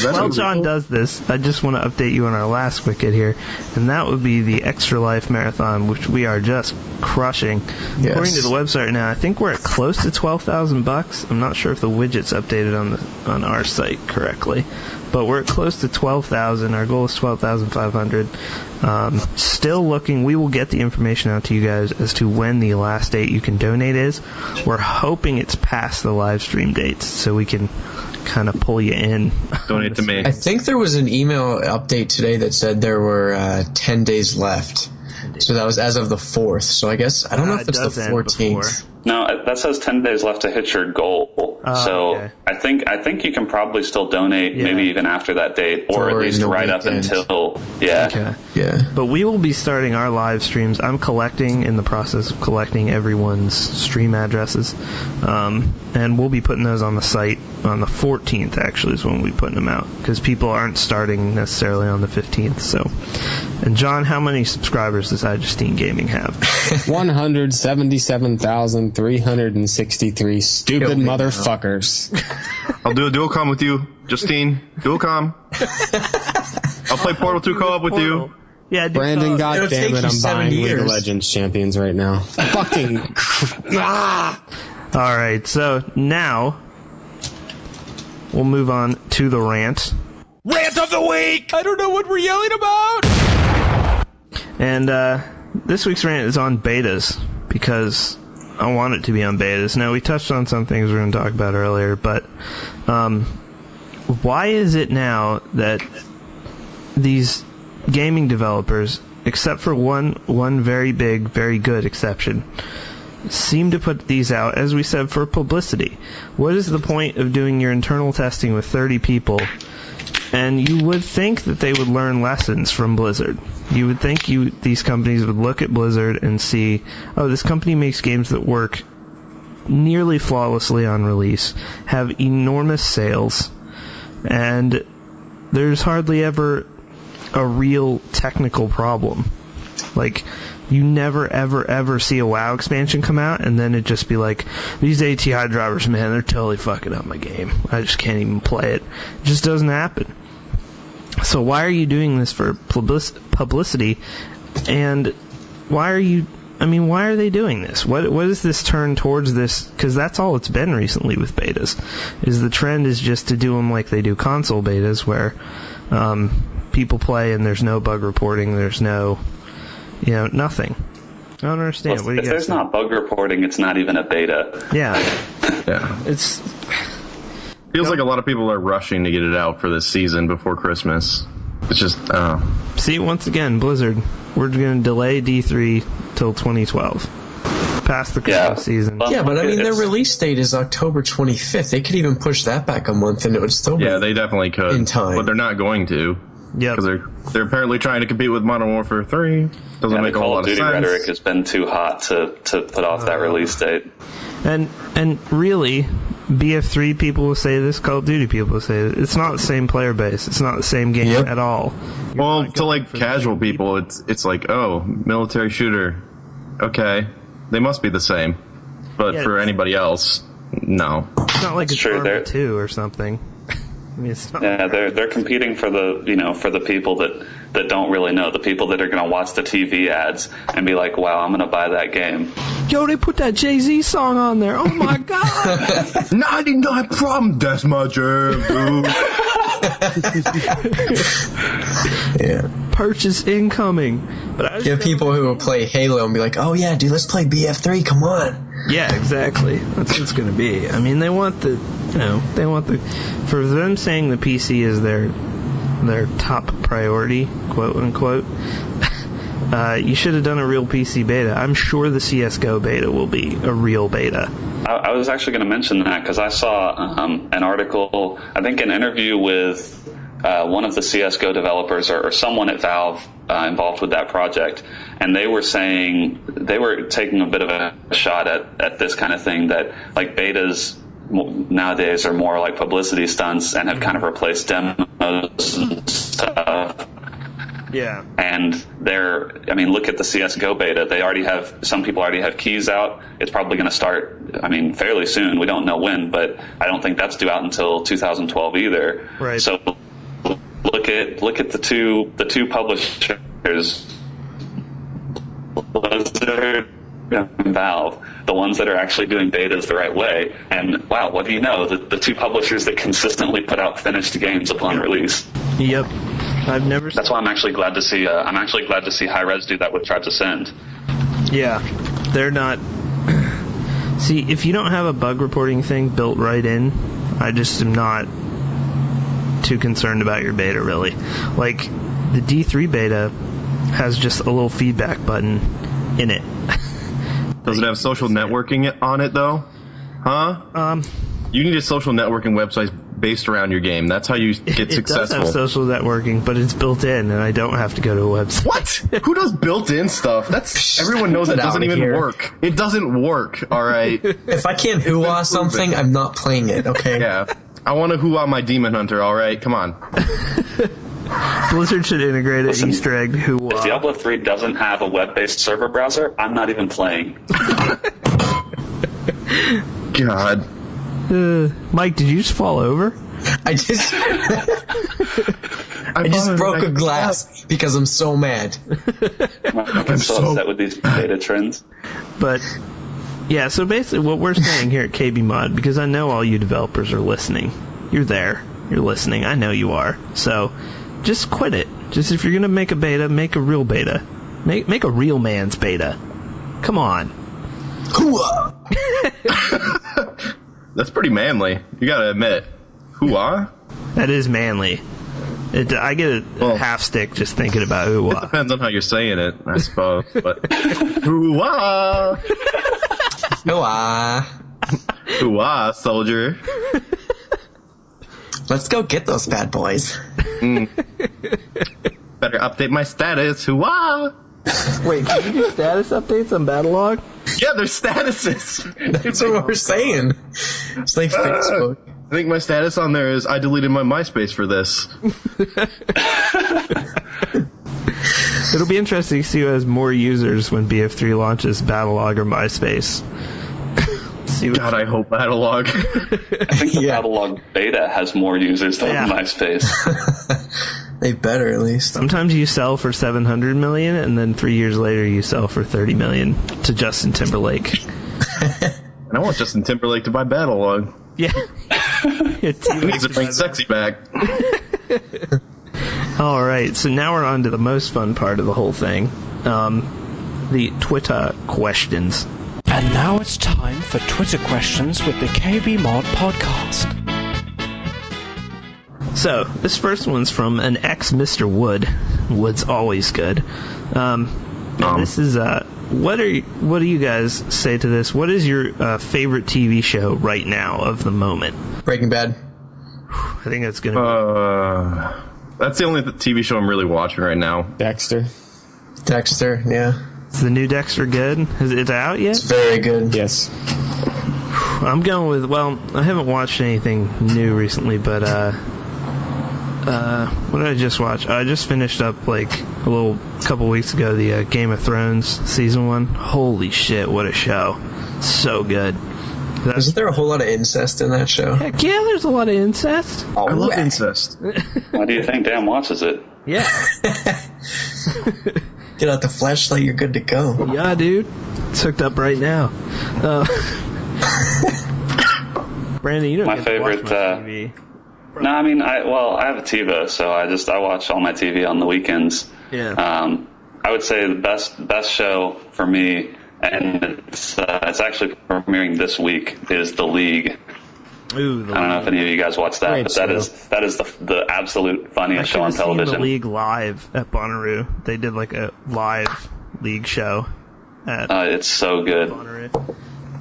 While John does this, I just want to update you on our last wicket here, and that would be the Extra Life Marathon, which we are just crushing. Yes. According to the website now, I think we're at close to $12,000. I'm not sure if the widget's updated on our site correctly, but we're at close to 12,000. Our goal is 12,500. Still looking. We will get the information out to you guys as to when the last date you can donate is. We're hoping it's past the live stream dates, so we can kind of pull you in. Donate to me. I think there was an email update today that said there were 10 days left. So that was as of the 4th. So I guess, I don't know if it's the 14th. No, that says 10 days left to hit your goal. Okay. I think you can probably still donate maybe even after that date, or at least right up until Okay. Yeah. But we will be starting our live streams. I'm in the process of collecting everyone's stream addresses, and we'll be putting those on the site on the 14th. Actually, is when we'll be putting them out, because people aren't starting necessarily on the 15th. So, and John, how many subscribers does Justine Gaming have? 177,363 stupid motherfuckers. I'll do a dual com with you, Justine. Dual com. I'll play Portal 2 co-op with you. Yeah, Brandon, goddammit, I'm buying League years. of Legends champions right now. Fucking. All right, so now we'll move on to the rant. Rant of the week! I don't know what we're yelling about! And this week's rant is on betas, because I want it to be on betas. Now, we touched on some things we were going to talk about earlier, but why is it now that these gaming developers, except for one very big, very good exception, seem to put these out, as we said, for publicity? What is the point of doing your internal testing with 30 people? And you would think that they would learn lessons from Blizzard. You would think these companies would look at Blizzard and see, oh, this company makes games that work nearly flawlessly on release, have enormous sales, and there's hardly ever a real technical problem. Like, you never, ever, ever see a WoW expansion come out and then it just be like, these ATI drivers, man, they're totally fucking up my game. I just can't even play it. It just doesn't happen. So why are you doing this for publicity? And why are they doing this? What is this turn towards this? Because that's all it's been recently with betas. Is the trend is just to do them like they do console betas, where people play and there's no bug reporting, there's no, nothing. I don't understand. Well, if there's not bug reporting, it's not even a beta. Yeah. Yeah. It's feels like a lot of people are rushing to get it out for this season before Christmas. It's just, See, once again, Blizzard, we're going to delay D3 till 2012. Past the Christmas season. Yeah, but I mean, their release date is October 25th. They could even push that back a month and it would still be they definitely could. In time. But they're not going to. Yeah. Because they're apparently trying to compete with Modern Warfare 3. Doesn't make a whole lot of sense. The Call of Duty rhetoric has been too hot to put off that release date. And really, BF3 people will say this, Call of Duty people will say this. It's not the same player base. It's not the same game at all. Well, to like casual people, it's like, oh, military shooter. Okay. They must be the same. But for anybody else, no. It's not like it's Arma 2 or something. I mean, it's not they're competing for the people that don't really know, the people that are going to watch the TV ads and be like, wow, I'm going to buy that game. Yo, they put that Jay-Z song on there. Oh my god. 99 problem, that's my jam, dude. Yeah. Purchase incoming. But I get people who will play Halo and be like, oh yeah, dude, let's play BF3, come on. Yeah, exactly. That's what it's going to be. I mean, for them saying the PC is their top priority, quote unquote, you should have done a real PC beta. I'm sure the CSGO beta will be a real beta. I was actually going to mention that because I saw an article, I think an interview with one of the CSGO developers or someone at Valve involved with that project, and they were saying they were taking a bit of a shot at this kind of thing, that like betas nowadays are more like publicity stunts and have kind of replaced demos and stuff. Yeah. And look at the CSGO beta. Some people already have keys out. It's probably going to start, fairly soon. We don't know when, but I don't think that's due out until 2012 either. Right. So look at the two publishers, Blizzard and Valve, the ones that are actually doing betas the right way. And wow, what do you know? The two publishers that consistently put out finished games upon release. Yep. I've never. That's why I'm actually glad to see. Hi-Rez do that with Tribes Ascend. Yeah, they're not. See, if you don't have a bug reporting thing built right in, I just am not too concerned about your beta, really. Like, the D3 beta has just a little feedback button in it. Does it have social networking on it though? Huh? You need a social networking website based around your game. That's how you get successful. It does have social networking, but it's built in, and I don't have to go to a website. What? Who does built-in stuff? That's everyone knows that doesn't even work. It doesn't work. All right. If I can't hoo-ah something, I'm not playing it. Okay. Yeah. I want to hoo-ah my Demon Hunter. All right. Come on. Blizzard should integrate an Easter egg hoo-ah. If Diablo 3 doesn't have a web-based server browser, I'm not even playing. God. Mike, did you just fall over? I just broke a glass because I'm so mad. I'm so upset with these beta trends. But yeah, so basically what we're saying here at KBMOD, because I know all you developers are listening. You're there. You're listening. I know you are. So just quit it. Just if you're gonna make a beta, make a real beta. Make a real man's beta. Come on. Hoo-ah! That's pretty manly. You gotta admit. Hoo-ah? That is manly. I get a half stick just thinking about It hoo-ah. depends on how you're saying it, I suppose. But hoo-ah! Hoo-ah! Hoo-ah, soldier. Let's go get those bad boys. Better update my status. Hoo-ah! Wait, can you do status updates on Battlelog? Yeah, there's statuses. That's what we're saying. It's like Facebook. I think my status on there is I deleted my MySpace for this. It'll be interesting to see who has more users when BF3 launches, Battlelog or MySpace. God, I hope Battlelog. I think the Battlelog beta has more users than MySpace. They better, at least. Sometimes you sell for 700 million, and then 3 years later you sell for 30 million to Justin Timberlake. And I want Justin Timberlake to buy Battlelog. Yeah. He needs to bring sexy back. All right, so now we're on to the most fun part of the whole thing, the Twitter questions. And now it's time for Twitter questions with the KBMOD podcast. So, this first one's from an ex-Mr. Wood. Wood's always good. This is, what do you guys say to this? What is your favorite TV show right now of the moment? Breaking Bad. I think that's going to be... That's the only TV show I'm really watching right now. Dexter, yeah. Is the new Dexter good? Is it out yet? It's very good. yes. I'm going with, well, I haven't watched anything new recently, but, what did I just watch? I just finished up, like, couple weeks ago, the Game of Thrones Season 1. Holy shit, what a show. So good. Isn't there a whole lot of incest in that show? Heck yeah, there's a lot of incest. I love incest. Why do you think Dan watches it? Yeah. Get out the flashlight, you're good to go. Yeah, dude. It's hooked up right now. Brandon, you don't My get favorite, to watch my TV. No, I mean, I have a TiVo, so I watch all my TV on the weekends. Yeah. I would say the best show for me, and it's actually premiering this week, is The League. Ooh, I don't know if any of you guys watch that, but that is the absolute funniest show on television. Seen The League live at Bonnaroo. They did like a live League show at it's so good. Bonnaroo.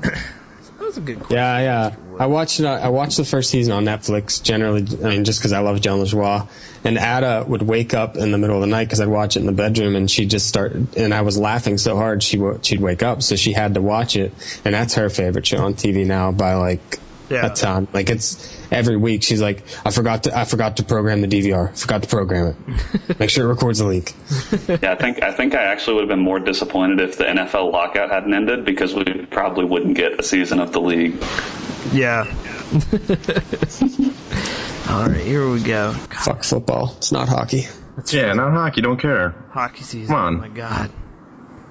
That was a good question. Yeah. I watched the first season on Netflix, generally, just because I love Joan LaJoie. And Ada would wake up in the middle of the night because I'd watch it in the bedroom, and she'd just start, and I was laughing so hard she'd wake up, so she had to watch it. And that's her favorite show on TV now by, like, a ton. Like, it's every week she's like, I forgot to program the DVR. Forgot to program it. Make sure it records the leak. Yeah, I think I actually would have been more disappointed if the NFL lockout hadn't ended, because we probably wouldn't get a season of The League. Yeah. All right, here we go. Fuck football. It's not hockey. Not hockey. Don't care. Hockey season. Come on. Oh my God.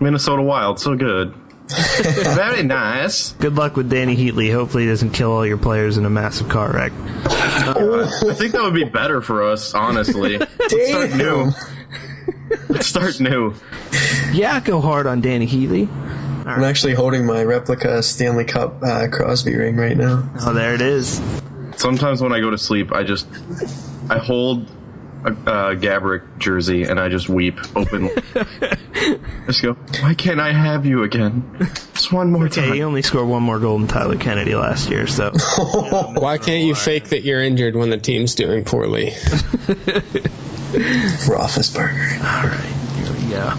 Minnesota Wild, so good. Very nice. Good luck with Danny Heatley. Hopefully he doesn't kill all your players in a massive car wreck. I think that would be better for us, honestly. Let's start new. Yeah, go hard on Danny Heatley. I'm actually holding my replica Stanley Cup Crosby ring right now. Oh, there it is. Sometimes when I go to sleep, I hold a Gabrick jersey, and I just weep openly. Just go, why can't I have you again? Just one more time. Okay, he only scored one more goal than Tyler Kennedy last year, so... Why can't you fake that you're injured when the team's doing poorly? Roethlisberger. All right, here we go.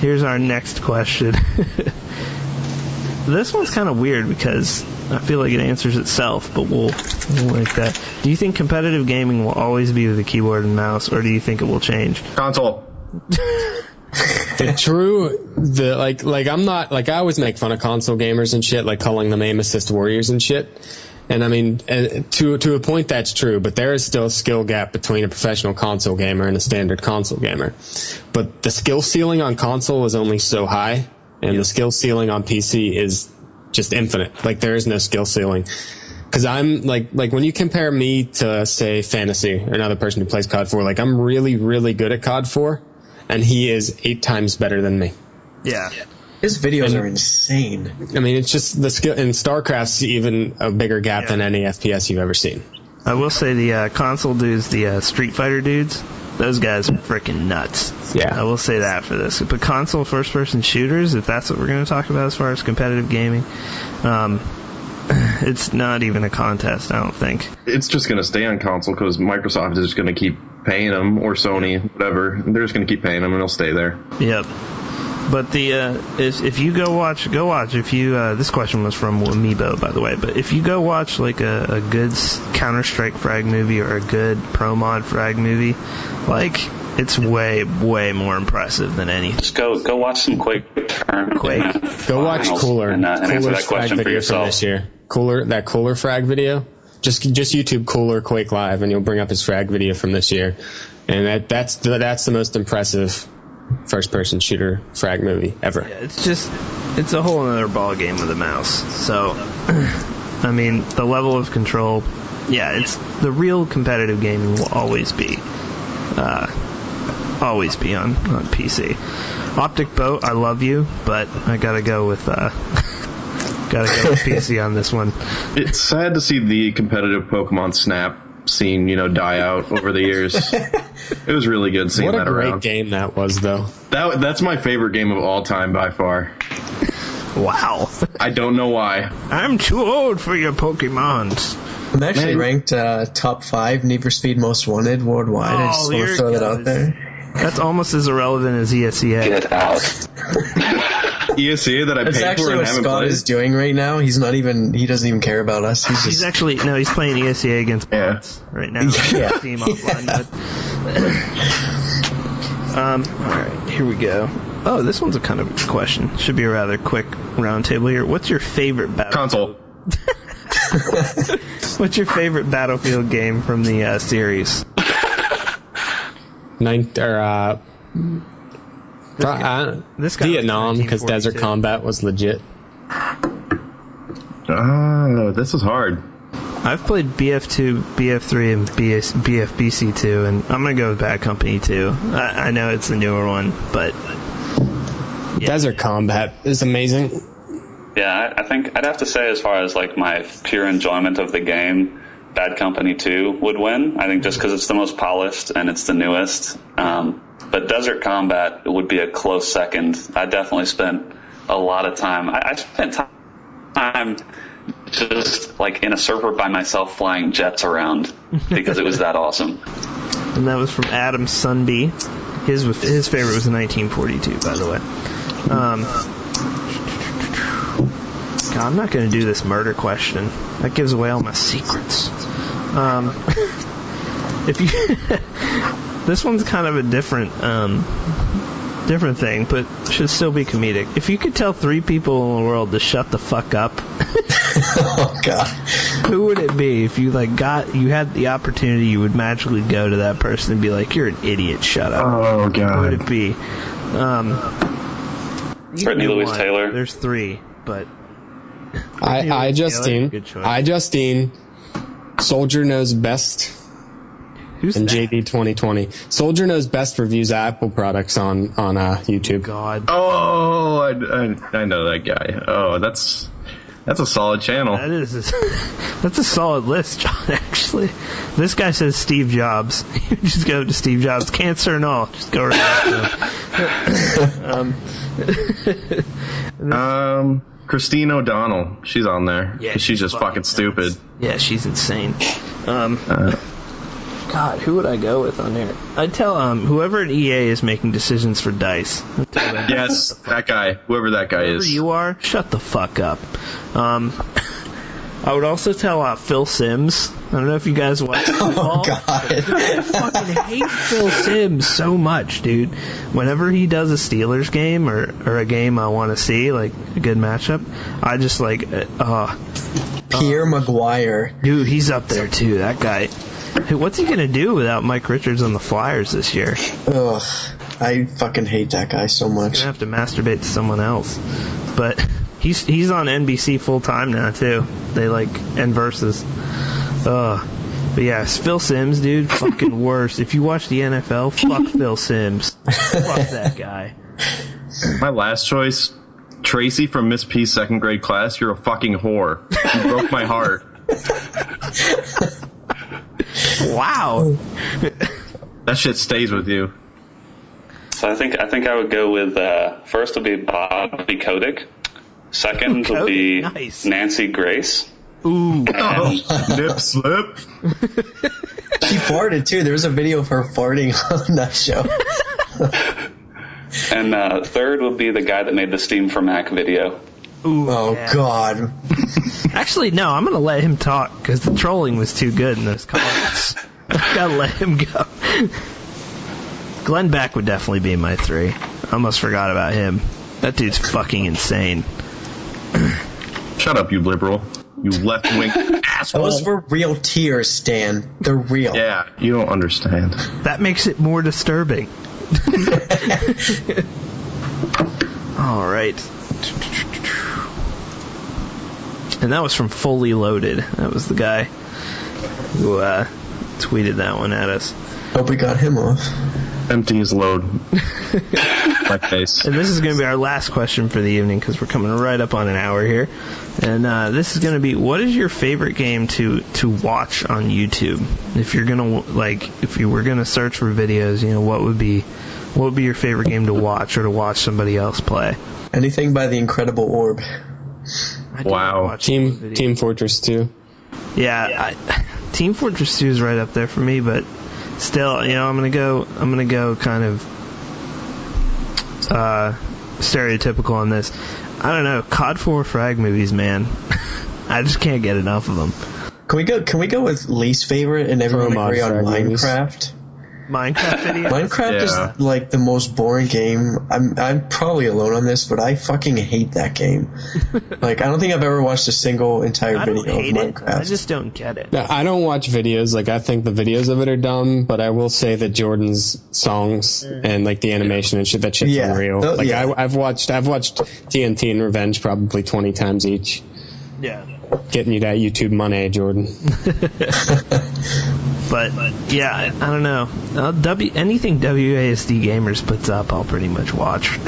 Here's our next question. This one's kind of weird because I feel like it answers itself, but we'll like that. Do you think competitive gaming will always be with a keyboard and mouse, or do you think it will change? Console. I'm not, like, I always make fun of console gamers and shit, like calling them aim assist warriors and shit. And I mean, to a point that's true, but there is still a skill gap between a professional console gamer and a standard console gamer. But the skill ceiling on console is only so high, and the skill ceiling on PC is just infinite. Like, there is no skill ceiling. Because I'm, like when you compare me to, say, Fantasy, or another person who plays COD 4, like, I'm really, really good at COD 4, and he is 8 times better than me. Yeah. His videos are insane. I mean, it's just the skill, and StarCraft's even a bigger gap than any FPS you've ever seen. I will say the console dudes, the Street Fighter dudes, those guys are freaking nuts. Yeah. I will say that for this. But console first-person shooters, if that's what we're going to talk about as far as competitive gaming, it's not even a contest, I don't think. It's just going to stay on console because Microsoft is just going to keep paying them, or Sony, whatever. They're just going to keep paying them, and they'll stay there. Yep. But the if you go watch. If you this question was from Amiibo, by the way. But if you go watch like a good Counter-Strike frag movie or a good Pro Mod frag movie, like, it's way more impressive than anything. Just go watch some Quake. Go watch Cooler. And answer that frag question for video yourself. from this year. Cooler frag video. Just YouTube Cooler Quake Live, and you'll bring up his frag video from this year. And that's the most impressive first-person shooter frag movie ever. Yeah, it's a whole other ball game with a mouse. So, I mean, the level of control, it's the real competitive gaming will always be on PC. Optic Boat, I love you, but I gotta go with PC on this one. It's sad to see the competitive Pokemon Snap scene, die out over the years. It was really good seeing that around. What a great game that was, though. That's my favorite game of all time by far. Wow. I don't know why. I'm too old for your Pokemons. I'm actually ranked top 5 Need for Speed Most Wanted worldwide. I just want to throw that out there. That's almost as irrelevant as ESEA. Get out. ESEA that I paid for and haven't played? That's actually what Scott is doing right now. He doesn't even care about us. He's playing ESEA against bots right now. Yeah. Team offline. Alright, here we go. Oh, this one's a kind of a question. Should be a rather quick roundtable here. What's your favorite console? What's your favorite Battlefield game from the series? Vietnam, because Desert Combat was legit. This is hard. I've played BF2, BF3, and BFBC2, and I'm going to go with Bad Company 2. I know it's the newer one, but... Yeah. Desert Combat is amazing. Yeah, I think I'd have to say, as far as like my pure enjoyment of the game, Bad Company 2 would win. I think just because it's the most polished and it's the newest. But Desert Combat would be a close second. I definitely spent a lot of time. I spent time just like in a server by myself flying jets around because it was that awesome. And that was from Adam Sunby. His favorite was 1942, by the way. God, I'm not going to do this murder question. That gives away all my secrets. If you, this one's kind of a different thing, but should still be comedic. If you could tell 3 people in the world to shut the fuck up, oh God, who would it be? If you you had the opportunity, you would magically go to that person and be like, "You're an idiot, shut up." Oh God, who would it be? Brittany Louise Taylor. There's 3, but Justine, Soldier Knows Best. Who's and that? JD 2020. Soldier Knows Best reviews Apple products on YouTube. God. Oh, I know that guy. Oh, that's a solid channel. That's a solid list, John. Actually. Actually, this guy says Steve Jobs. You just go to Steve Jobs. Cancer and all. Just go right to Christine O'Donnell. She's on there. Yeah, she's just fucking stupid. Yeah, she's insane. God, who would I go with on here? I'd tell whoever at EA is making decisions for DICE. Yes, that guy. Whoever that guy is. Whoever you are, shut the fuck up. I would also tell Phil Simms. I don't know if you guys watch football. Oh, God. I fucking hate Phil Simms so much, dude. Whenever he does a Steelers game or a game I want to see, like a good matchup, I just like... Pierre Maguire. Dude, he's up there, too. That guy... Hey, what's he going to do without Mike Richards on the Flyers this year? Ugh, I fucking hate that guy so much. He's going to have to masturbate to someone else. But he's on NBC full time now, too. They end versus. But yeah, Phil Simms, dude, fucking worse. If you watch the NFL, fuck Phil Simms. Fuck that guy. My last choice, Tracy from Miss P's second grade class. You're a fucking whore. You broke my heart. Wow. That shit stays with you. So I think I would go with first would be Bobby Kotick. Second would be Nancy Grace. Ooh. Nip slip. She farted too. There was a video of her farting on that show. And third would be the guy that made the Steam for Mac video. Ooh, oh, yeah. God. Actually, no, I'm going to let him talk because the trolling was too good in those comments. I got to let him go. Glenn Beck would definitely be my 3. I almost forgot about him. That dude's fucking insane. Shut up, you liberal. You left-wing asshole. Those were real tears, Stan. They're real. Yeah, you don't understand. That makes it more disturbing. All right. And that was from Fully Loaded. That was the guy who tweeted that one at us. Hope we got him off. Empty his load. My face. And this is going to be our last question for the evening because we're coming right up on an hour here. And this is going to be, what is your favorite game to watch on YouTube? If you're going to if you were going to search for videos, what would be your favorite game to watch or to watch somebody else play? Anything by the Incredible Orb. Wow. Team Fortress 2. Yeah, Team Fortress 2 is right up there for me, but still, I'm gonna go kind of stereotypical on this. I don't know, COD 4 frag movies, man. I just can't get enough of them. Can we go with least favorite and everyone agree on Minecraft? Minecraft videos? Minecraft is like the most boring game. I'm probably alone on this, but I fucking hate that game. I don't think I've ever watched a single entire video of Minecraft. I just don't get it. No, I don't watch videos. I think the videos of it are dumb, but I will say that Jordan's songs and the animation and shit, that shit's unreal. I've watched TNT and Revenge probably 20 times each. Yeah. Getting you that YouTube money, Jordan. But yeah, I don't know. Anything WASD Gamers puts up, I'll pretty much watch.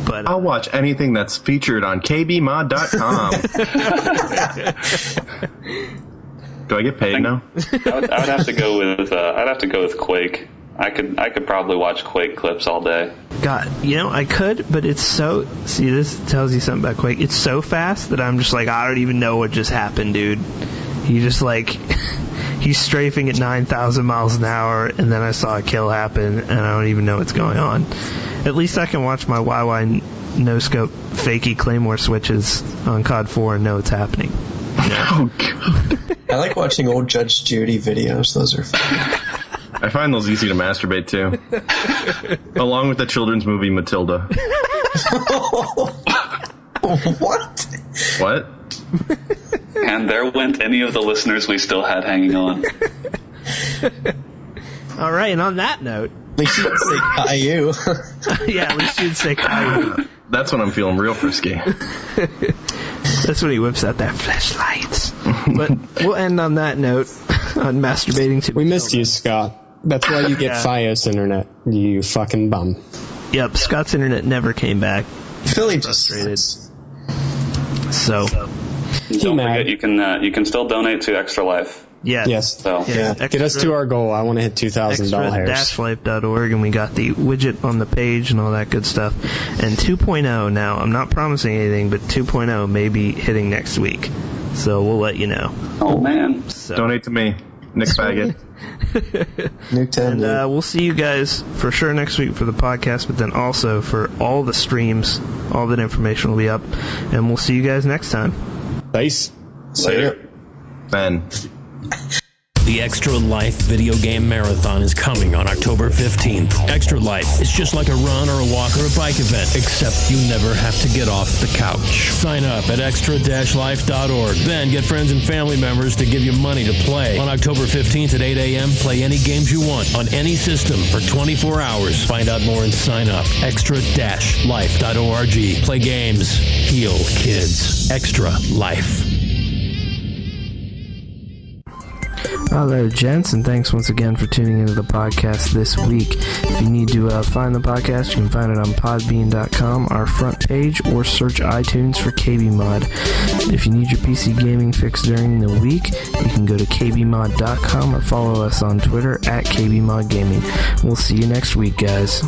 But I'll watch anything that's featured on KBMOD.com. Do I get paid now? I would have to go with Quake. I could probably watch Quake clips all day. God, I could, but it's so... See, this tells you something about Quake. It's so fast that I'm just I don't even know what just happened, dude. He just, he's strafing at 9,000 miles an hour, and then I saw a kill happen, and I don't even know what's going on. At least I can watch my YY no-scope fakey Claymore switches on COD 4 and know what's happening. Oh, God. I like watching old Judge Judy videos. Those are fun. I find those easy to masturbate to. Along with the children's movie Matilda. What? What? And there went any of the listeners we still had hanging on. All right, and on that note... At least you didn't say Caillou. Yeah, at least you'd say Caillou. That's when I'm feeling real frisky. That's when he whips out that flashlight. But we'll end on that note, on masturbating to... We missed you, Scott. That's why you get Fios internet, you fucking bum. Yep, Scott's internet never came back. Philly just frustrated. So... Don't forget, you can still donate to Extra Life. Yes. So Yeah. Get us to our goal. I want to hit 2,000 doll hairs. Extra-life.org, and we got the widget on the page and all that good stuff. And 2.0 now, I'm not promising anything, but 2.0 may be hitting next week. So we'll let you know. oh man, So. Donate to me, Nick Baggett. NuketownNoob. And we'll see you guys for sure next week for the podcast, but then also for all the streams. All that information will be up. And we'll see you guys next time. Nice. later. Ben. The Extra Life video game marathon is coming on October 15th. Extra Life is just like a run or a walk or a bike event, except you never have to get off the couch. Sign up at extra-life.org. Then get friends and family members to give you money to play. On October 15th at 8 a.m., play any games you want on any system for 24 hours. Find out more and sign up. Extra-life.org. Play games. Heal kids. Extra Life. Hello, gents, and thanks once again for tuning into the podcast this week. If you need to find the podcast, you can find it on podbean.com, our front page, or search iTunes for KBMOD. If you need your PC gaming fix during the week, you can go to kbmod.com or follow us on Twitter at KBModGaming. We'll see you next week, guys.